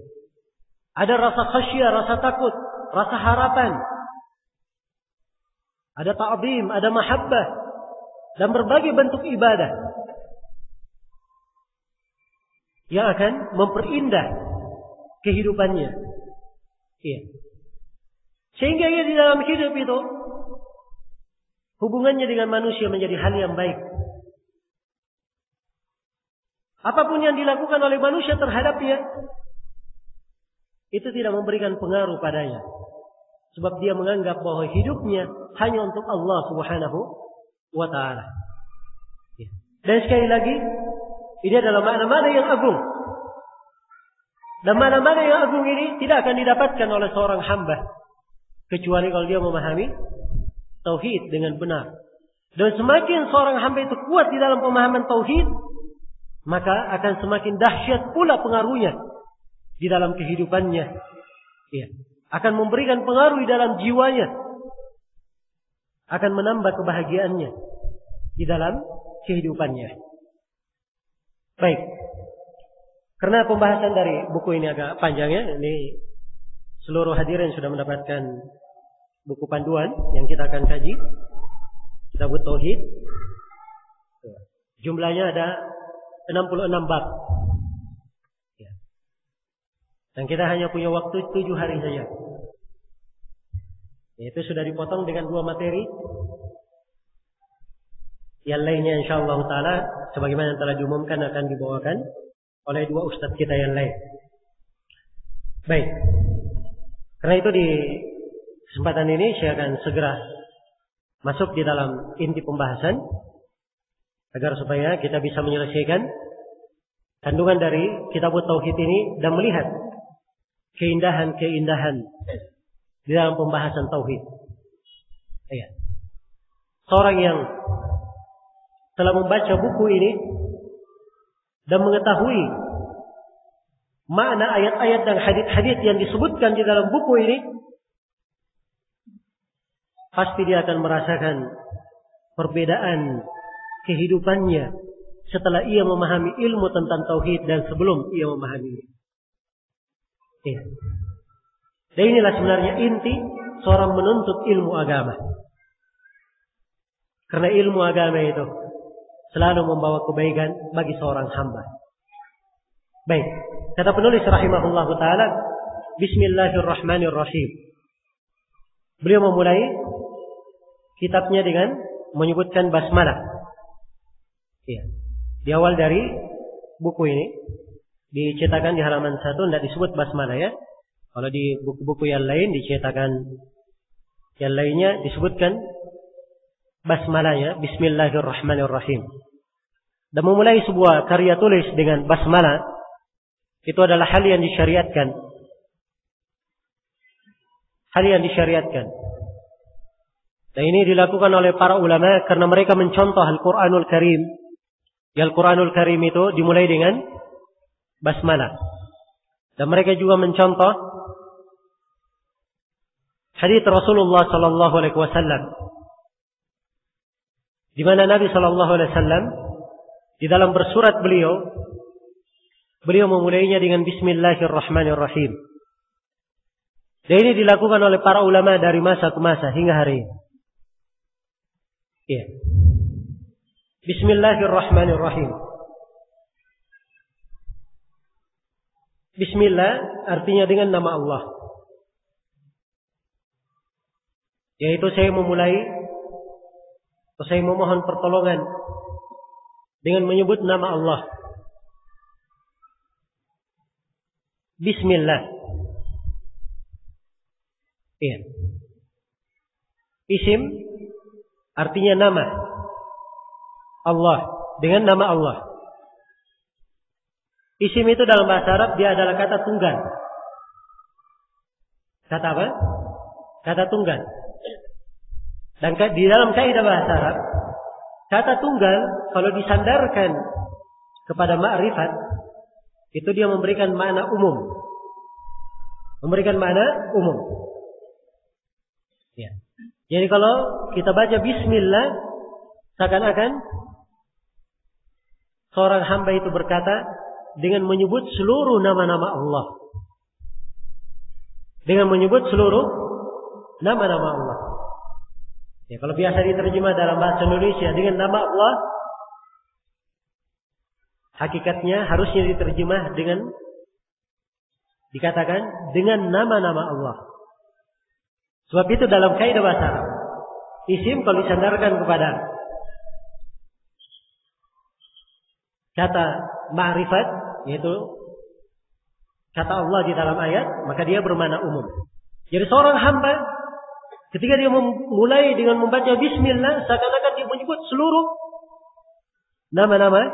Ada rasa khasyah, rasa takut, rasa harapan. Ada ta'zim, ada mahabbah, dan berbagai bentuk ibadah yang akan memperindah kehidupannya. Iya. Sehingga ia di dalam hidup itu hubungannya dengan manusia menjadi hal yang baik. Apapun yang dilakukan oleh manusia terhadapnya, itu tidak memberikan pengaruh padanya. Sebab dia menganggap bahwa hidupnya hanya untuk Allah Subhanahu wa ta'ala. Dan sekali lagi, ini adalah makna-makna yang agung. Dan makna-makna yang agung ini tidak akan didapatkan oleh seorang hamba, kecuali kalau dia memahami tauhid dengan benar. Dan semakin seorang hamba itu kuat di dalam pemahaman tauhid, maka akan semakin dahsyat pula pengaruhnya di dalam kehidupannya. Ya. Akan memberikan pengaruh di dalam jiwanya. Akan menambah kebahagiaannya di dalam kehidupannya. Baik. Karena pembahasan dari buku ini agak panjang ya. Ini seluruh hadirin sudah mendapatkan buku panduan yang kita akan kaji. Kitabut Tauhid. Jumlahnya ada 66 bab. Dan kita hanya punya waktu 7 hari saja. Itu sudah dipotong dengan 2 materi. Yang lainnya insyaAllah ta'ala, sebagaimana yang telah diumumkan, akan dibawakan oleh 2 ustadz kita yang lain. Baik. Karena itu di kesempatan ini saya akan segera masuk di dalam inti pembahasan, agar supaya kita bisa menyelesaikan kandungan dari Kitabut Tauhid ini dan melihat keindahan-keindahan di dalam pembahasan tauhid. Ya. Seorang yang telah membaca buku ini dan mengetahui makna ayat-ayat dan hadis-hadis yang disebutkan di dalam buku ini, pasti dia akan merasakan perbedaan kehidupannya setelah ia memahami ilmu tentang tauhid dan sebelum ia memahaminya. Ya. Dan inilah sebenarnya inti seorang menuntut ilmu agama. Karena ilmu agama itu selalu membawa kebaikan bagi seorang hamba. Baik, kata penulis rahimahullah ta'ala, Bismillahirrahmanirrahim. Beliau memulai kitabnya dengan menyebutkan basmalah. Ya. Di awal dari buku ini dicetakan di halaman 1 tidak disebut basmalah ya. Kalau di buku-buku yang lain dicetakan yang lainnya disebutkan basmalah ya, Bismillahirrahmanirrahim. Dan memulai sebuah karya tulis dengan basmalah itu adalah hal yang disyariatkan. Hal yang disyariatkan. Dan ini dilakukan oleh para ulama karena mereka mencontoh Al-Quranul Karim. Al-Quranul Karim itu dimulai dengan basmalah. Dan mereka juga mencontoh hadits Rasulullah sallallahu alaihi wasallam, di mana Nabi sallallahu alaihi wasallam di dalam bersurat beliau memulainya dengan Bismillahirrahmanirrahim. Dan ini dilakukan oleh para ulama dari masa ke masa hingga hari ini. Ya. Bismillahirrahmanirrahim. Bismillah artinya dengan nama Allah. Yaitu saya memulai atau saya memohon pertolongan dengan menyebut nama Allah. Bismillah. Iya. Isim artinya nama Allah, dengan nama Allah. Isim itu dalam bahasa Arab dia adalah kata tunggal. Kata apa? Kata tunggal. Dan di dalam kaidah bahasa Arab, kata tunggal kalau disandarkan kepada ma'rifat, itu dia memberikan makna umum. Memberikan makna umum. Ya. Jadi kalau kita baca bismillah, seakan-akan seorang hamba itu berkata dengan menyebut seluruh nama-nama Allah. Dengan menyebut seluruh nama-nama Allah. Ya, kalau biasa diterjemah dalam bahasa Indonesia dengan nama Allah, hakikatnya harusnya diterjemah dengan dikatakan dengan nama-nama Allah. Sebab itu dalam kaidah bahasa Arab, isim kalau disandarkan kepada kata ma'rifat, yaitu kata Allah di dalam ayat, maka dia bermakna umum. Jadi seorang hamba ketika dia memulai dengan membaca bismillah, seakan-akan dia menyebut seluruh nama-nama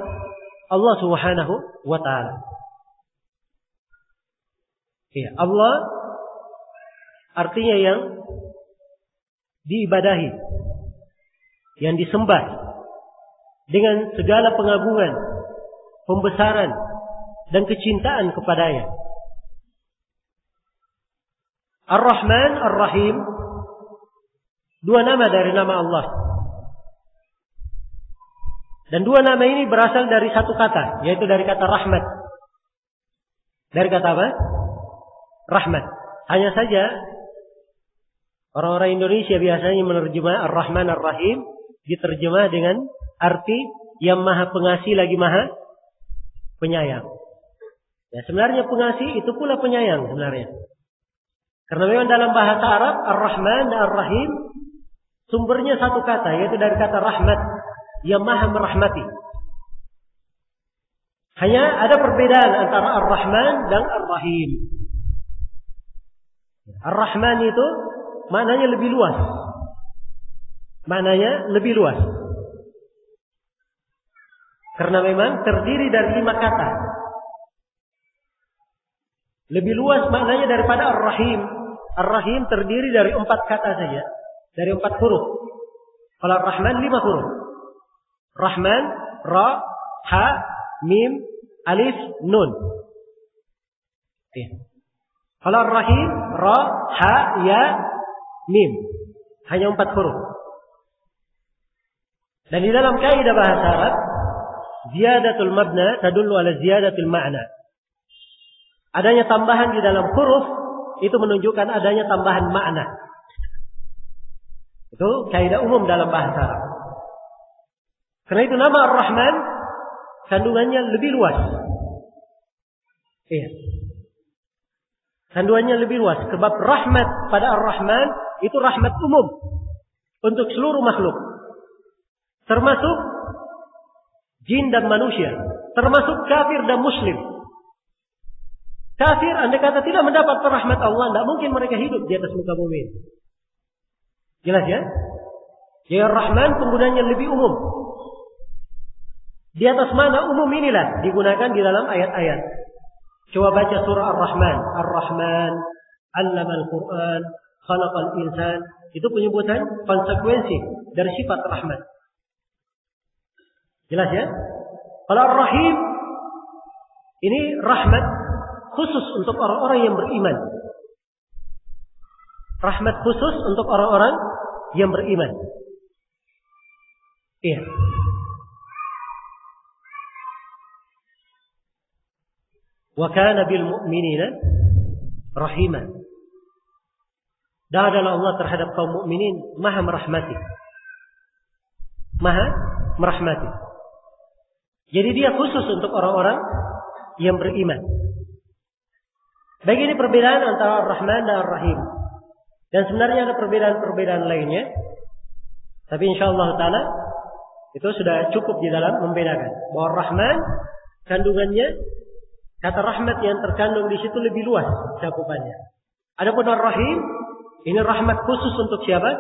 Allah Subhanahu wa taala. Ya, Allah artinya yang diibadahi, yang disembah dengan segala pengagungan, pembesaran dan kecintaan kepadanya. Ar-Rahman, Ar-Rahim, dua nama dari nama Allah. Dan dua nama ini berasal dari satu kata, yaitu dari kata rahmat. Dari kata apa? Rahmat. Hanya saja orang-orang Indonesia biasanya menerjemah Ar-Rahman Ar-Rahim diterjemah dengan arti yang maha pengasih lagi maha penyayang. Ya, sebenarnya pengasih itu pula penyayang sebenarnya. Karena memang dalam bahasa Arab Ar-Rahman dan Ar-Rahim sumbernya satu kata, yaitu dari kata rahmat, yang maha merahmati. Hanya ada perbedaan antara Ar-Rahman dan Ar-Rahim. Ar-Rahman itu maknanya lebih luas. Maknanya lebih luas. Karena memang terdiri dari 5 kata. Lebih luas maknanya daripada Ar-Rahim. Ar-Rahim terdiri dari 4 kata saja. Dari 4 huruf. Kalau Ar-Rahman 5 huruf. Rahman, Ra, Ha, Mim, Alif, Nun. Kalau Ar-Rahim, Ra, Ha, Ya, Mim. Hanya 4 huruf. Dan di dalam kaidah bahasa Arab, ziyadatul mabna tadullu ala ziyadatul ma'na. Adanya tambahan di dalam huruf itu menunjukkan adanya tambahan makna. Itu kaidah umum dalam bahasa Arab. Karena itu nama Ar-Rahman kandungannya lebih luas. Iya. Kandungannya lebih luas. Sebab rahmat pada Ar-Rahman itu rahmat umum untuk seluruh makhluk. Termasuk jin dan manusia. Termasuk kafir dan muslim. Kafir andai kata tidak mendapat rahmat Allah, tidak mungkin mereka hidup di atas muka bumi. Jelas ya? Ya Ar-Rahman penggunanya lebih umum. Di atas mana umum inilah digunakan di dalam ayat-ayat. Coba baca surah Ar-Rahman. Ar-Rahman, 'allama al-Qur'an, khalaqal insan. Itu penyebutan konsekuensi dari sifat rahmat. Jelas ya? Kalau Ar-Rahim, ini rahmat khusus untuk orang-orang yang beriman. Rahmat khusus untuk orang-orang yang beriman. Iya. Wa kana bil mu'minina rahimah. Dan adalah Allah terhadap kaum mukminin maha merahmati. Maha merahmati. Jadi dia khusus untuk orang-orang yang beriman. Baik, ini perbedaan antara Ar-Rahman dan Ar-Rahim. Dan sebenarnya ada perbedaan-perbedaan lainnya. Tapi insyaallah ta'ala itu sudah cukup di dalam membedakan. Bahwa Ar-Rahman kandungannya, kata rahmat yang terkandung di situ lebih luas cakupannya. Adapun Ar-Rahim, ini rahmat khusus untuk siapa?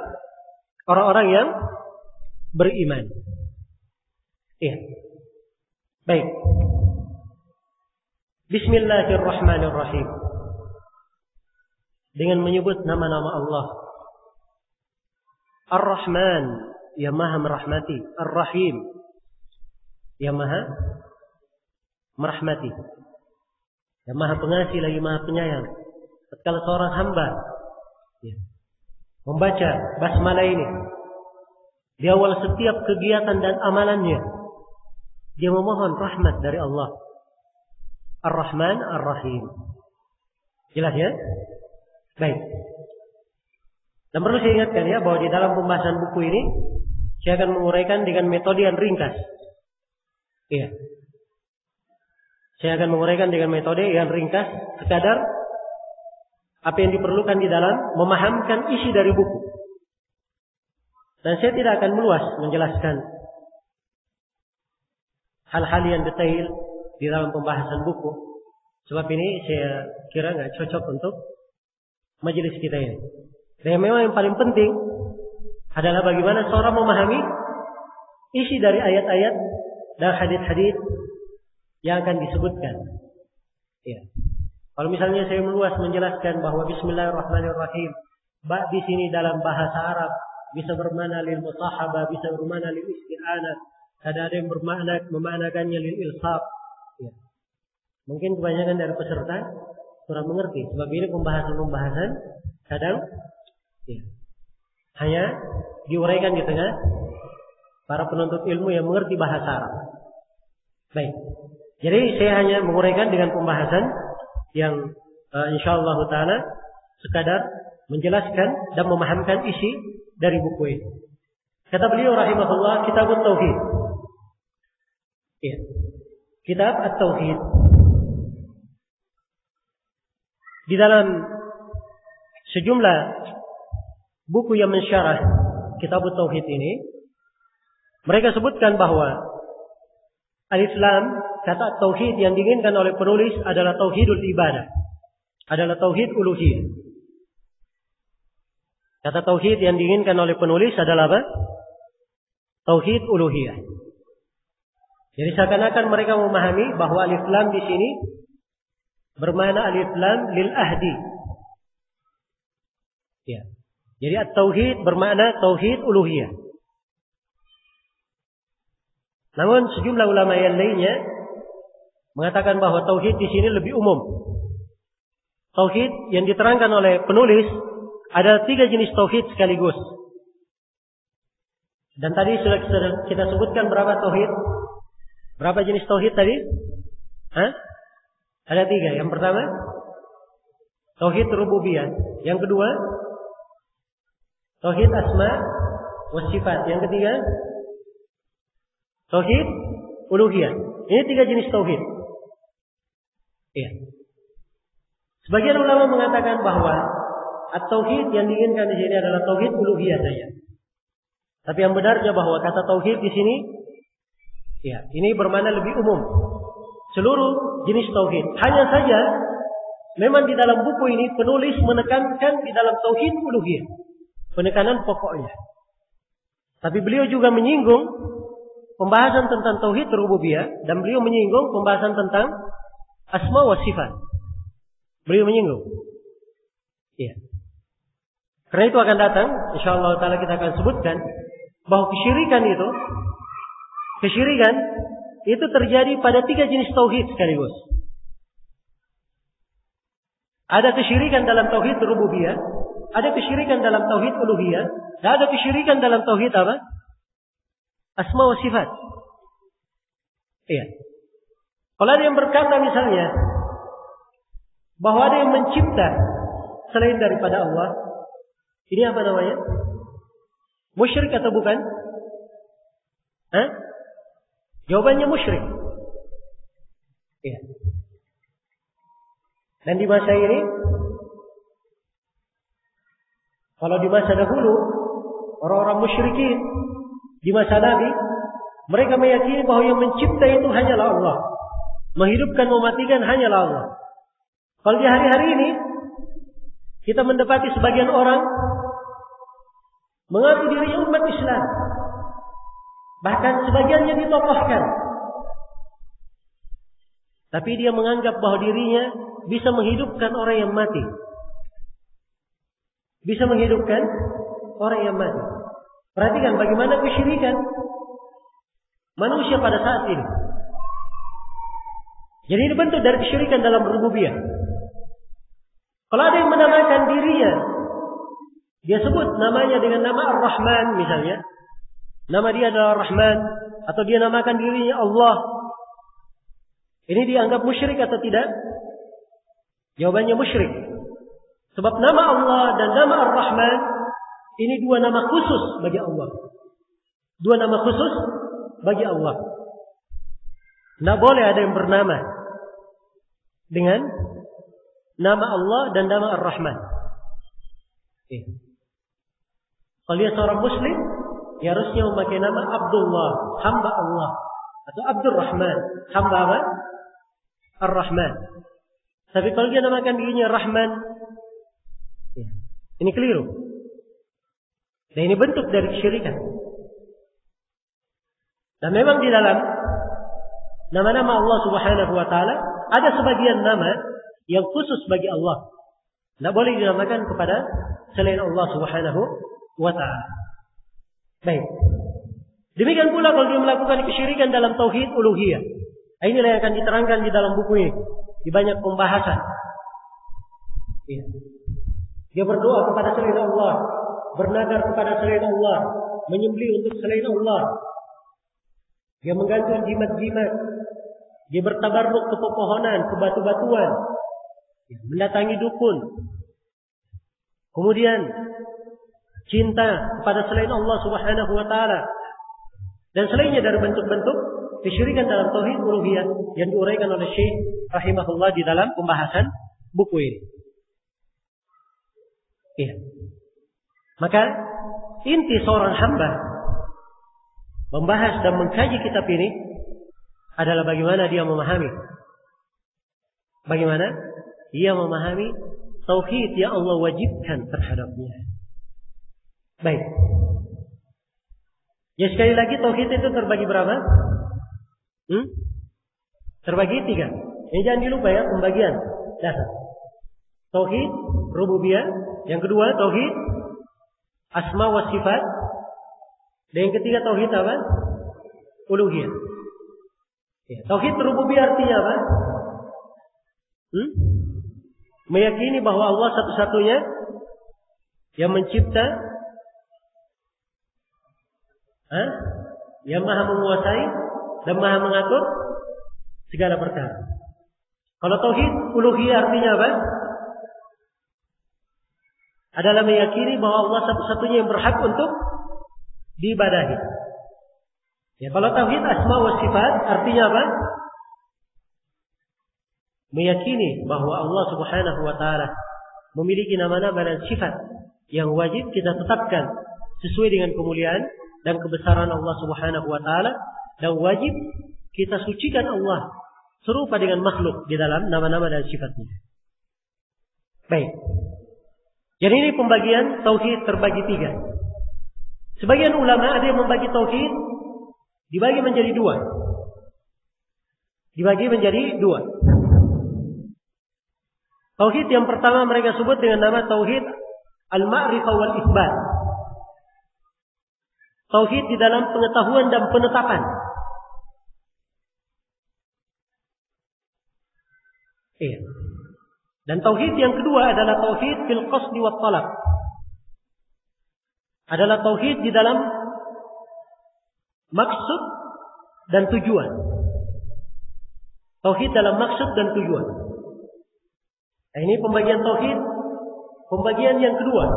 Orang-orang yang beriman. Iya. Baik. Bismillahirrahmanirrahim. Dengan menyebut nama-nama Allah. Ar-Rahman, yang maha merahmati. Ar-Rahim, yang maha merahmati. Yang maha pengasih lagi maha penyayang. Tatkala seorang hamba membaca basmalah ini di awal setiap kegiatan dan amalannya, dia memohon rahmat dari Allah. Ar-Rahman Ar-Rahim. Jelas ya? Baik. Dan perlu saya ingatkan ya bahwa di dalam pembahasan buku ini saya akan menguraikan dengan metode yang ringkas. Iya. Saya akan menguraikan dengan metode yang ringkas, sekadar apa yang diperlukan di dalam memahamkan isi dari buku. Dan saya tidak akan meluas menjelaskan hal-hal yang detail di dalam pembahasan buku. Sebab ini saya kira nggak cocok untuk majelis kita ini. Dan memang yang paling penting adalah bagaimana seorang memahami isi dari ayat-ayat dan hadis-hadis yang akan disebutkan. Ya. Kalau misalnya saya meluas menjelaskan bahwa Bismillahirrahmanirrahim, di sini dalam bahasa Arab bisa bermakna lil musahabah, bisa bermakna lil isti'anah, ada yang bermakna memanakannya lil ilsaq. Ya. Mungkin kebanyakan dari peserta kurang mengerti, sebab ini pembahasan kadang ya, hanya diuraikan di tengah para penuntut ilmu yang mengerti bahasa Arab. Baik. Jadi saya hanya menguraikan dengan pembahasan yang insyaallah taala sekadar menjelaskan dan memahamkan isi dari buku ini. Kata beliau rahimahullah, Kitabut Tauhid. Ya. Kitab At-Tauhid. Di dalam sejumlah buku yang mensyarah Kitabut Tauhid ini, mereka sebutkan bahwa Al-Islam, kata tauhid yang diinginkan oleh penulis adalah tauhidul ibadah, adalah tauhid uluhiyah. Kata tauhid yang diinginkan oleh penulis adalah apa? Tauhid uluhiyah. Jadi seakan-akan mereka memahami bahwa alif lam di sini bermakna alif lam lil ahdi. Ya. Jadi at-tauhid bermakna tauhid uluhiyah. Namun sejumlah ulama yang lainnya mengatakan bahwa tauhid di sini lebih umum. Tauhid yang diterangkan oleh penulis ada 3 jenis tauhid sekaligus. Dan tadi sudah kita sebutkan berapa tauhid? Berapa jenis tauhid tadi? Ada 3. Yang pertama, tauhid rububiyah. Yang kedua, tauhid asma wa sifat. Yang ketiga, tauhid uluhiyah. Ini 3 jenis tauhid. Iya. Sebagian ulama mengatakan bahwa at-tauhid yang diinginkan di sini adalah tauhid uluhiyah saja. Tapi yang benarnya bahwa kata tauhid di sini, ya, ini bermakna lebih umum. Seluruh jenis tauhid. Hanya saja, memang di dalam buku ini penulis menekankan di dalam tauhid uluhiyah, penekanan pokoknya. Tapi beliau juga menyinggung pembahasan tentang tauhid rububiyah, dan beliau menyinggung pembahasan tentang asma wa sifat. Beliau menyinggung. Iya. Karena itu akan datang, insyaallah taala kita akan sebutkan bahwa kesyirikan itu terjadi pada 3 jenis tauhid sekaligus. Ada kesyirikan dalam tauhid rububiyah, ada kesyirikan dalam tauhid uluhiyah, dan ada kesyirikan dalam tauhid apa? Asma wa sifat. Iya. Kalau ada yang berkata misalnya bahwa ada yang mencipta selain daripada Allah, ini apa namanya? Musyrik atau bukan? Jawabannya musyrik. Iya. Dan di masa ini, kalau di masa dahulu orang-orang musyrikin di masa Nabi, mereka meyakini bahwa yang mencipta itu hanyalah Allah, menghidupkan, mematikan hanyalah Allah. Kalau di hari-hari ini kita mendapati sebagian orang mengaku dirinya umat Islam, bahkan sebagiannya ditokohkan, tapi dia menganggap bahwa dirinya bisa menghidupkan orang yang mati, bisa menghidupkan orang yang mati. Perhatikan bagaimana kesyirikan manusia pada saat ini. Jadi ini bentuk dari kesyirikan dalam rububiyah. Kalau ada yang menamakan dirinya Dia sebut namanya dengan nama Ar-Rahman misalnya. Nama dia adalah Rahman. Atau dia namakan dirinya Allah. Ini dianggap musyrik atau tidak? Jawabannya musyrik. Sebab nama Allah dan nama Ar-Rahman ini dua nama khusus bagi Allah. Dua nama khusus bagi Allah. Tidak boleh ada yang bernama dengan nama Allah dan nama Ar-Rahman. Kalau dia seorang Muslim, dia harusnya memakai nama Abdullah, hamba Allah, atau Abdurrahman, hamba apa? Ar-Rahman. Tapi kalau dia namakan dirinya Rahman, ini keliru. Dan ini bentuk dari kesyirikan. Dan memang di dalam nama-nama Allah Subhanahu wa taala ada sebagian nama yang khusus bagi Allah. Tidak boleh dinamakan kepada selain Allah Subhanahu wa taala. Baik. Demikian pula kalau dia melakukan kesyirikan dalam tauhid uluhiyah. Inilah yang akan diterangkan di dalam buku ini. Di banyak pembahasan. Dia berdoa kepada selain Allah, bernadar kepada selain Allah, menyembelih untuk selain Allah. Dia menggantung jimat-jimat. Dia bertabarruk ke pepohonan, ke batu-batuan. Mendatangi dukun. Kemudian cinta kepada selain Allah Subhanahu wa taala. Dan selainnya dari bentuk-bentuk kesyirikan dalam tauhid uluhiyah yang diuraikan oleh Syekh rahimahullah di dalam pembahasan buku ini. Maka inti seorang hamba membahas dan mengkaji kitab ini adalah bagaimana dia memahami. Bagaimana dia memahami tauhid yang Allah wajibkan terhadapnya. Baik. Ya sekali lagi tauhid itu terbagi berapa? Terbagi 3. Ini jangan dilupa ya pembagian dasar. Tauhid rububiyah, yang kedua tauhid asma wa sifat, dan yang ketiga tauhid apa? Uluhiyah. Tauhid rububiyah artinya apa? Meyakini bahwa Allah satu-satunya yang mencipta, yang maha menguasai dan maha mengatur segala perkara. Kalau tauhid uluhiyah artinya apa? Adalah meyakini bahwa Allah satu-satunya yang berhak untuk diibadahi. Kalau tauhid asma wa sifat artinya apa? Meyakini bahwa Allah Subhanahu wa taala memiliki nama-nama dan sifat yang wajib kita tetapkan sesuai dengan kemuliaan dan kebesaran Allah Subhanahu wa taala, dan wajib kita sucikan Allah serupa dengan makhluk di dalam nama-nama dan sifatnya. Baik. Jadi ini pembagian tauhid terbagi 3. Sebagian ulama ada yang membagi tauhid dibagi menjadi 2. Dibagi menjadi 2. Tauhid yang pertama mereka sebut dengan nama tauhid al-ma'rifah wal isbat. Tauhid di dalam pengetahuan dan penetapan. Dan tauhid yang kedua adalah tauhid fil qasdi wat talab. Adalah tauhid di dalam maksud dan tujuan. Tauhid dalam maksud dan tujuan. Ini pembagian tauhid, pembagian yang kedua.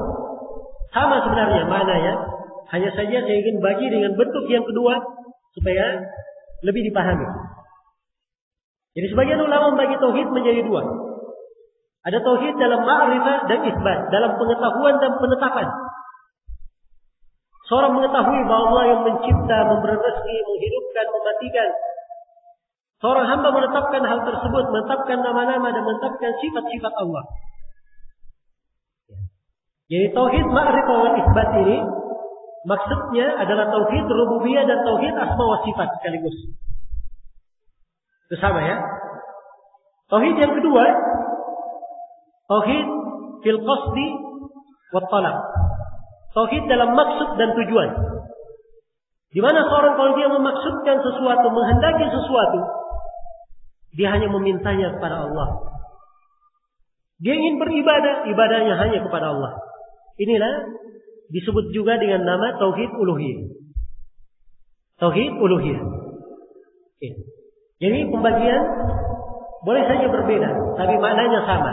Sama sebenarnya maknanya, hanya saja saya ingin bagi dengan bentuk yang kedua supaya lebih dipahami. Jadi sebagian ulama membagi tauhid menjadi 2. Ada tauhid dalam ma'rifah dan isbat, dalam pengetahuan dan penetapan. Seorang mengetahui bahwa Allah yang mencipta, memberi rezeki, menghidupkan, mematikan. Seorang hamba menetapkan hal tersebut, menetapkan nama-nama dan menetapkan sifat-sifat Allah. Jadi tauhid ma'rifah wal isbat ini maksudnya adalah tauhid rububiyah dan tauhid asma wa sifat sekaligus. Itu sama ya. Tauhid yang kedua, tauhid fil qasdi wat talab. Tauhid dalam maksud dan tujuan. Di mana seorang kalau dia memaksudkan sesuatu, menghendaki sesuatu, dia hanya memintanya kepada Allah. Dia ingin beribadah, ibadahnya hanya kepada Allah. inilah disebut juga dengan nama tauhid uluhiyah. Tauhid uluhiyah. Ya. Jadi pembagian boleh saja berbeda, tapi maknanya sama.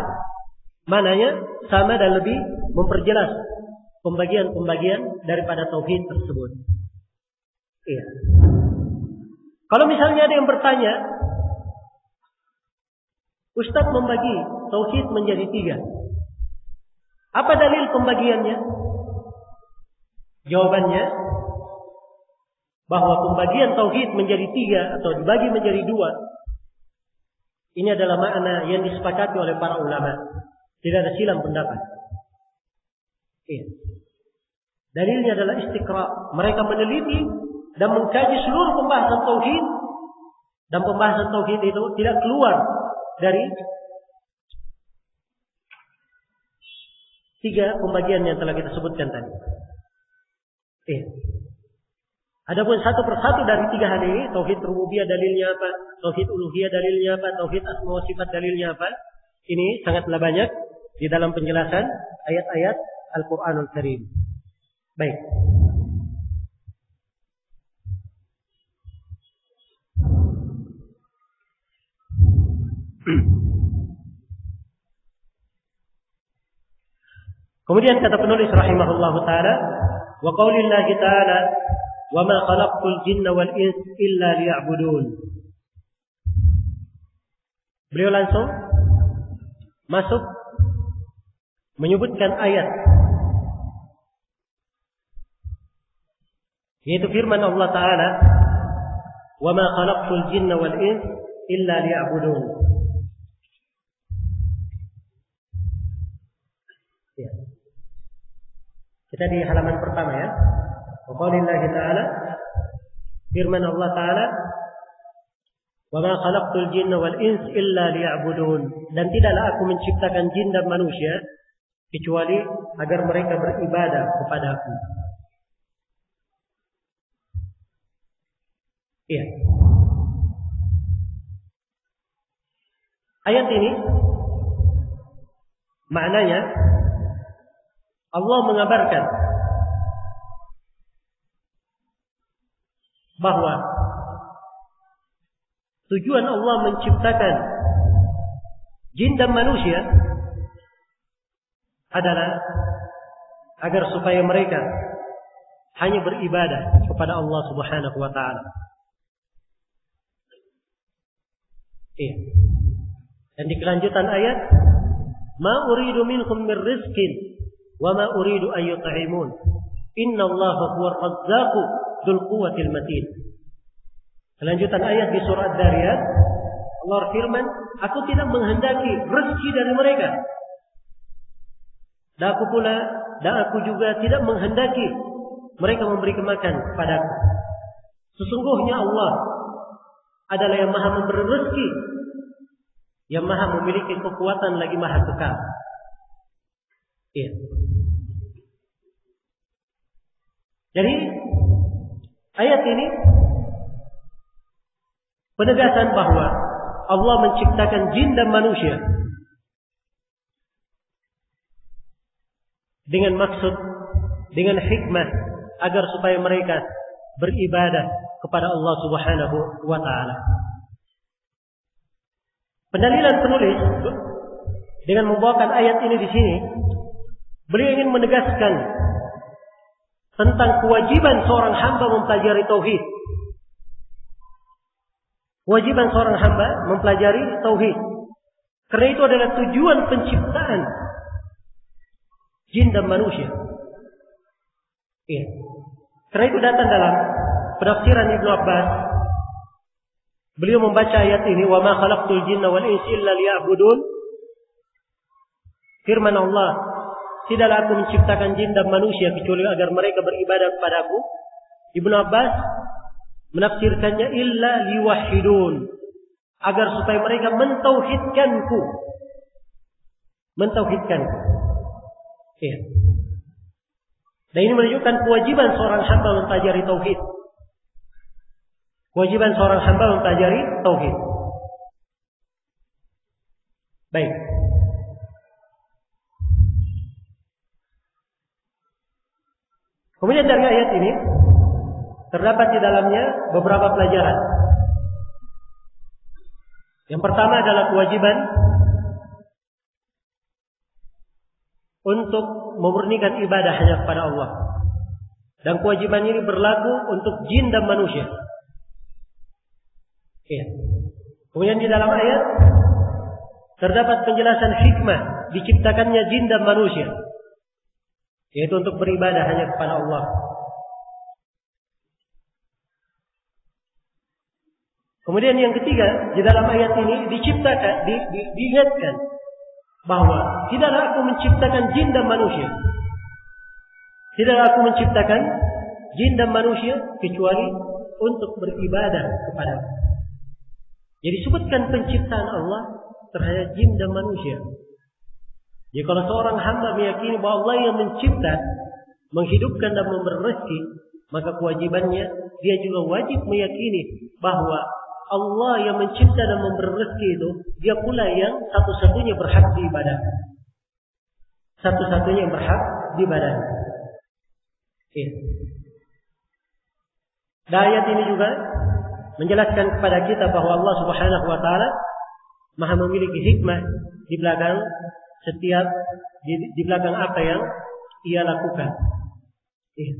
Maknanya sama dan lebih memperjelas pembagian-pembagian daripada tauhid tersebut. Iya. Kalau misalnya ada yang bertanya, Ustaz membagi tauhid menjadi 3. Apa dalil pembagiannya? Jawabannya bahwa pembagian tauhid menjadi 3 atau dibagi menjadi 2 ini adalah makna yang disepakati oleh para ulama. Tidak ada silang pendapat. Iya. Dalilnya adalah istiqra. Mereka meneliti dan mengkaji seluruh pembahasan tauhid, dan pembahasan tauhid itu tidak keluar dari 3 pembagian yang telah kita sebutkan tadi. Iya. Adapun satu persatu dari 3 hal ini, tauhid rububiyah dalilnya apa, tauhid uluhiyah dalilnya apa, tauhid asma wa sifat dalilnya apa, ini sangatlah banyak di dalam penjelasan ayat-ayat Al-Qur'anul Karim. Baik. Kemudian kata penulis rahimahullahu taala, wa qaulillahi ta'ala wa ma khalaqtul jinna wal ins illa liya'budun. Beliau langsung masuk menyebutkan ayat, yaitu firman Allah taala, wa ma khalaqtul jinna wal ins illa liya'budun. Ya. Kita di halaman pertama ya. Wa qaulillahi ta'ala, firman Allah taala, wa ma khalaqtul jinna wal ins illa liya'budun, dan tidaklah aku menciptakan jin dan manusia kecuali agar mereka beribadah kepada aku. Iya. Ayat ini maknanya Allah mengabarkan bahwa tujuan Allah menciptakan jin dan manusia adalah agar supaya mereka hanya beribadah kepada Allah Subhanahu wa taala. Iya. Dan di kelanjutan ayat, ma uridu minhum min rizqin wa ma uridu an yut'imun. Innallaha huwar razzaqu dzul quwwatil matin. Kelanjutan ayat di surah Ad-Dariyat, Allah firman, aku tidak menghendaki rezeki dari mereka. Dan aku juga tidak menghendaki mereka memberi makan kepadaku. Sesungguhnya Allah adalah yang maha memberi rezeki, yang maha memiliki kekuatan lagi maha kekal. Iya. Jadi ayat ini penegasan bahwa Allah menciptakan jin dan manusia dengan maksud, dengan hikmah agar supaya mereka beribadah kepada Allah Subhanahu wa taala. Pendalilan penulis dengan membawakan ayat ini di sini, beliau ingin menegaskan tentang kewajiban seorang hamba mempelajari tauhid. Kewajiban seorang hamba mempelajari tauhid. Karena itu adalah tujuan penciptaan jin dan manusia. Iya. Karena itu datang dalam penafsiran Ibnu Abbas. Beliau membaca ayat ini, wa ma khalaqtul jinna wal insa illa liya'budun. Firman Allah, tidaklah aku menciptakan jin dan manusia kecuali agar mereka beribadah kepadaku. Ibnu Abbas menafsirkannya illa liwahidun, agar supaya mereka mentauhidkanku. Mentauhidkanku. Iya. Dan ini menunjukkan kewajiban seorang hamba mempelajari tauhid. Kewajiban seorang hamba mempelajari tauhid. Baik. Kemudian dari ayat ini terdapat di dalamnya beberapa pelajaran. Yang pertama adalah kewajiban untuk memurnikan ibadah hanya kepada Allah. Dan kewajiban ini berlaku untuk jin dan manusia. Ya. Kemudian di dalam ayat terdapat penjelasan hikmah diciptakannya jin dan manusia, yaitu untuk beribadah hanya kepada Allah. Kemudian yang ketiga, di dalam ayat ini diciptakan, diingatkan bahwa tidaklah aku menciptakan jin dan manusia. Tidaklah aku menciptakan jin dan manusia kecuali untuk beribadah kepada Allah. Jadi sebutkan penciptaan Allah terhadap jin dan manusia. Jadi kalau seorang hamba meyakini bahwa Allah yang mencipta, menghidupkan dan memberi rezeki, maka kewajibannya dia juga wajib meyakini bahwa Allah yang mencipta dan memberi rezeki itu, dia pula yang satu-satunya berhak diibadah. Satu-satunya yang berhak diibadah. Ya. Dan ayat ini juga menjelaskan kepada kita bahwa Allah Subhanahu wa taala Maha memiliki hikmah di belakang setiap di belakang apa yang ia lakukan. Ya.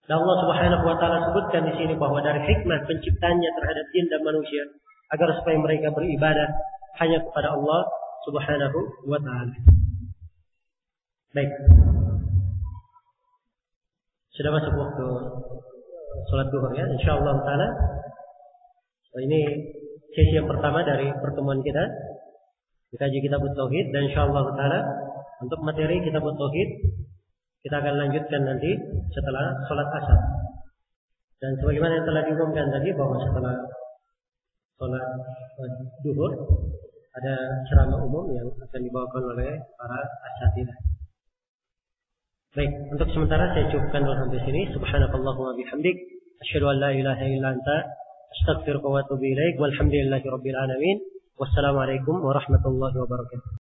Dan Allah Subhanahu wa taala sebutkan di sini bahwa dari hikmah penciptanya terhadap jin dan manusia agar supaya mereka beribadah hanya kepada Allah Subhanahu wa taala. Baik. Sudah masuk waktu salat zuhur ya, insyaallah taala. Ini sesi yang pertama dari pertemuan kita. Dikaji kitab tauhid dan insyaallah taala untuk materi kitab tauhid kita akan lanjutkan nanti setelah salat asar. Dan sebagaimana yang telah diumumkan tadi bahwa setelah salat zuhur ada ceramah umum yang akan dibawakan oleh para asatidzah. Baik, untuk sementara saya cukupkan sampai sini. Subhanakallahumma bihamdik, asyhadu an la ilaha illa anta, astaghfiruka wa atubu ilaik. Walhamdulillahirabbil alamin. Wassalamualaikum warahmatullahi wabarakatuh.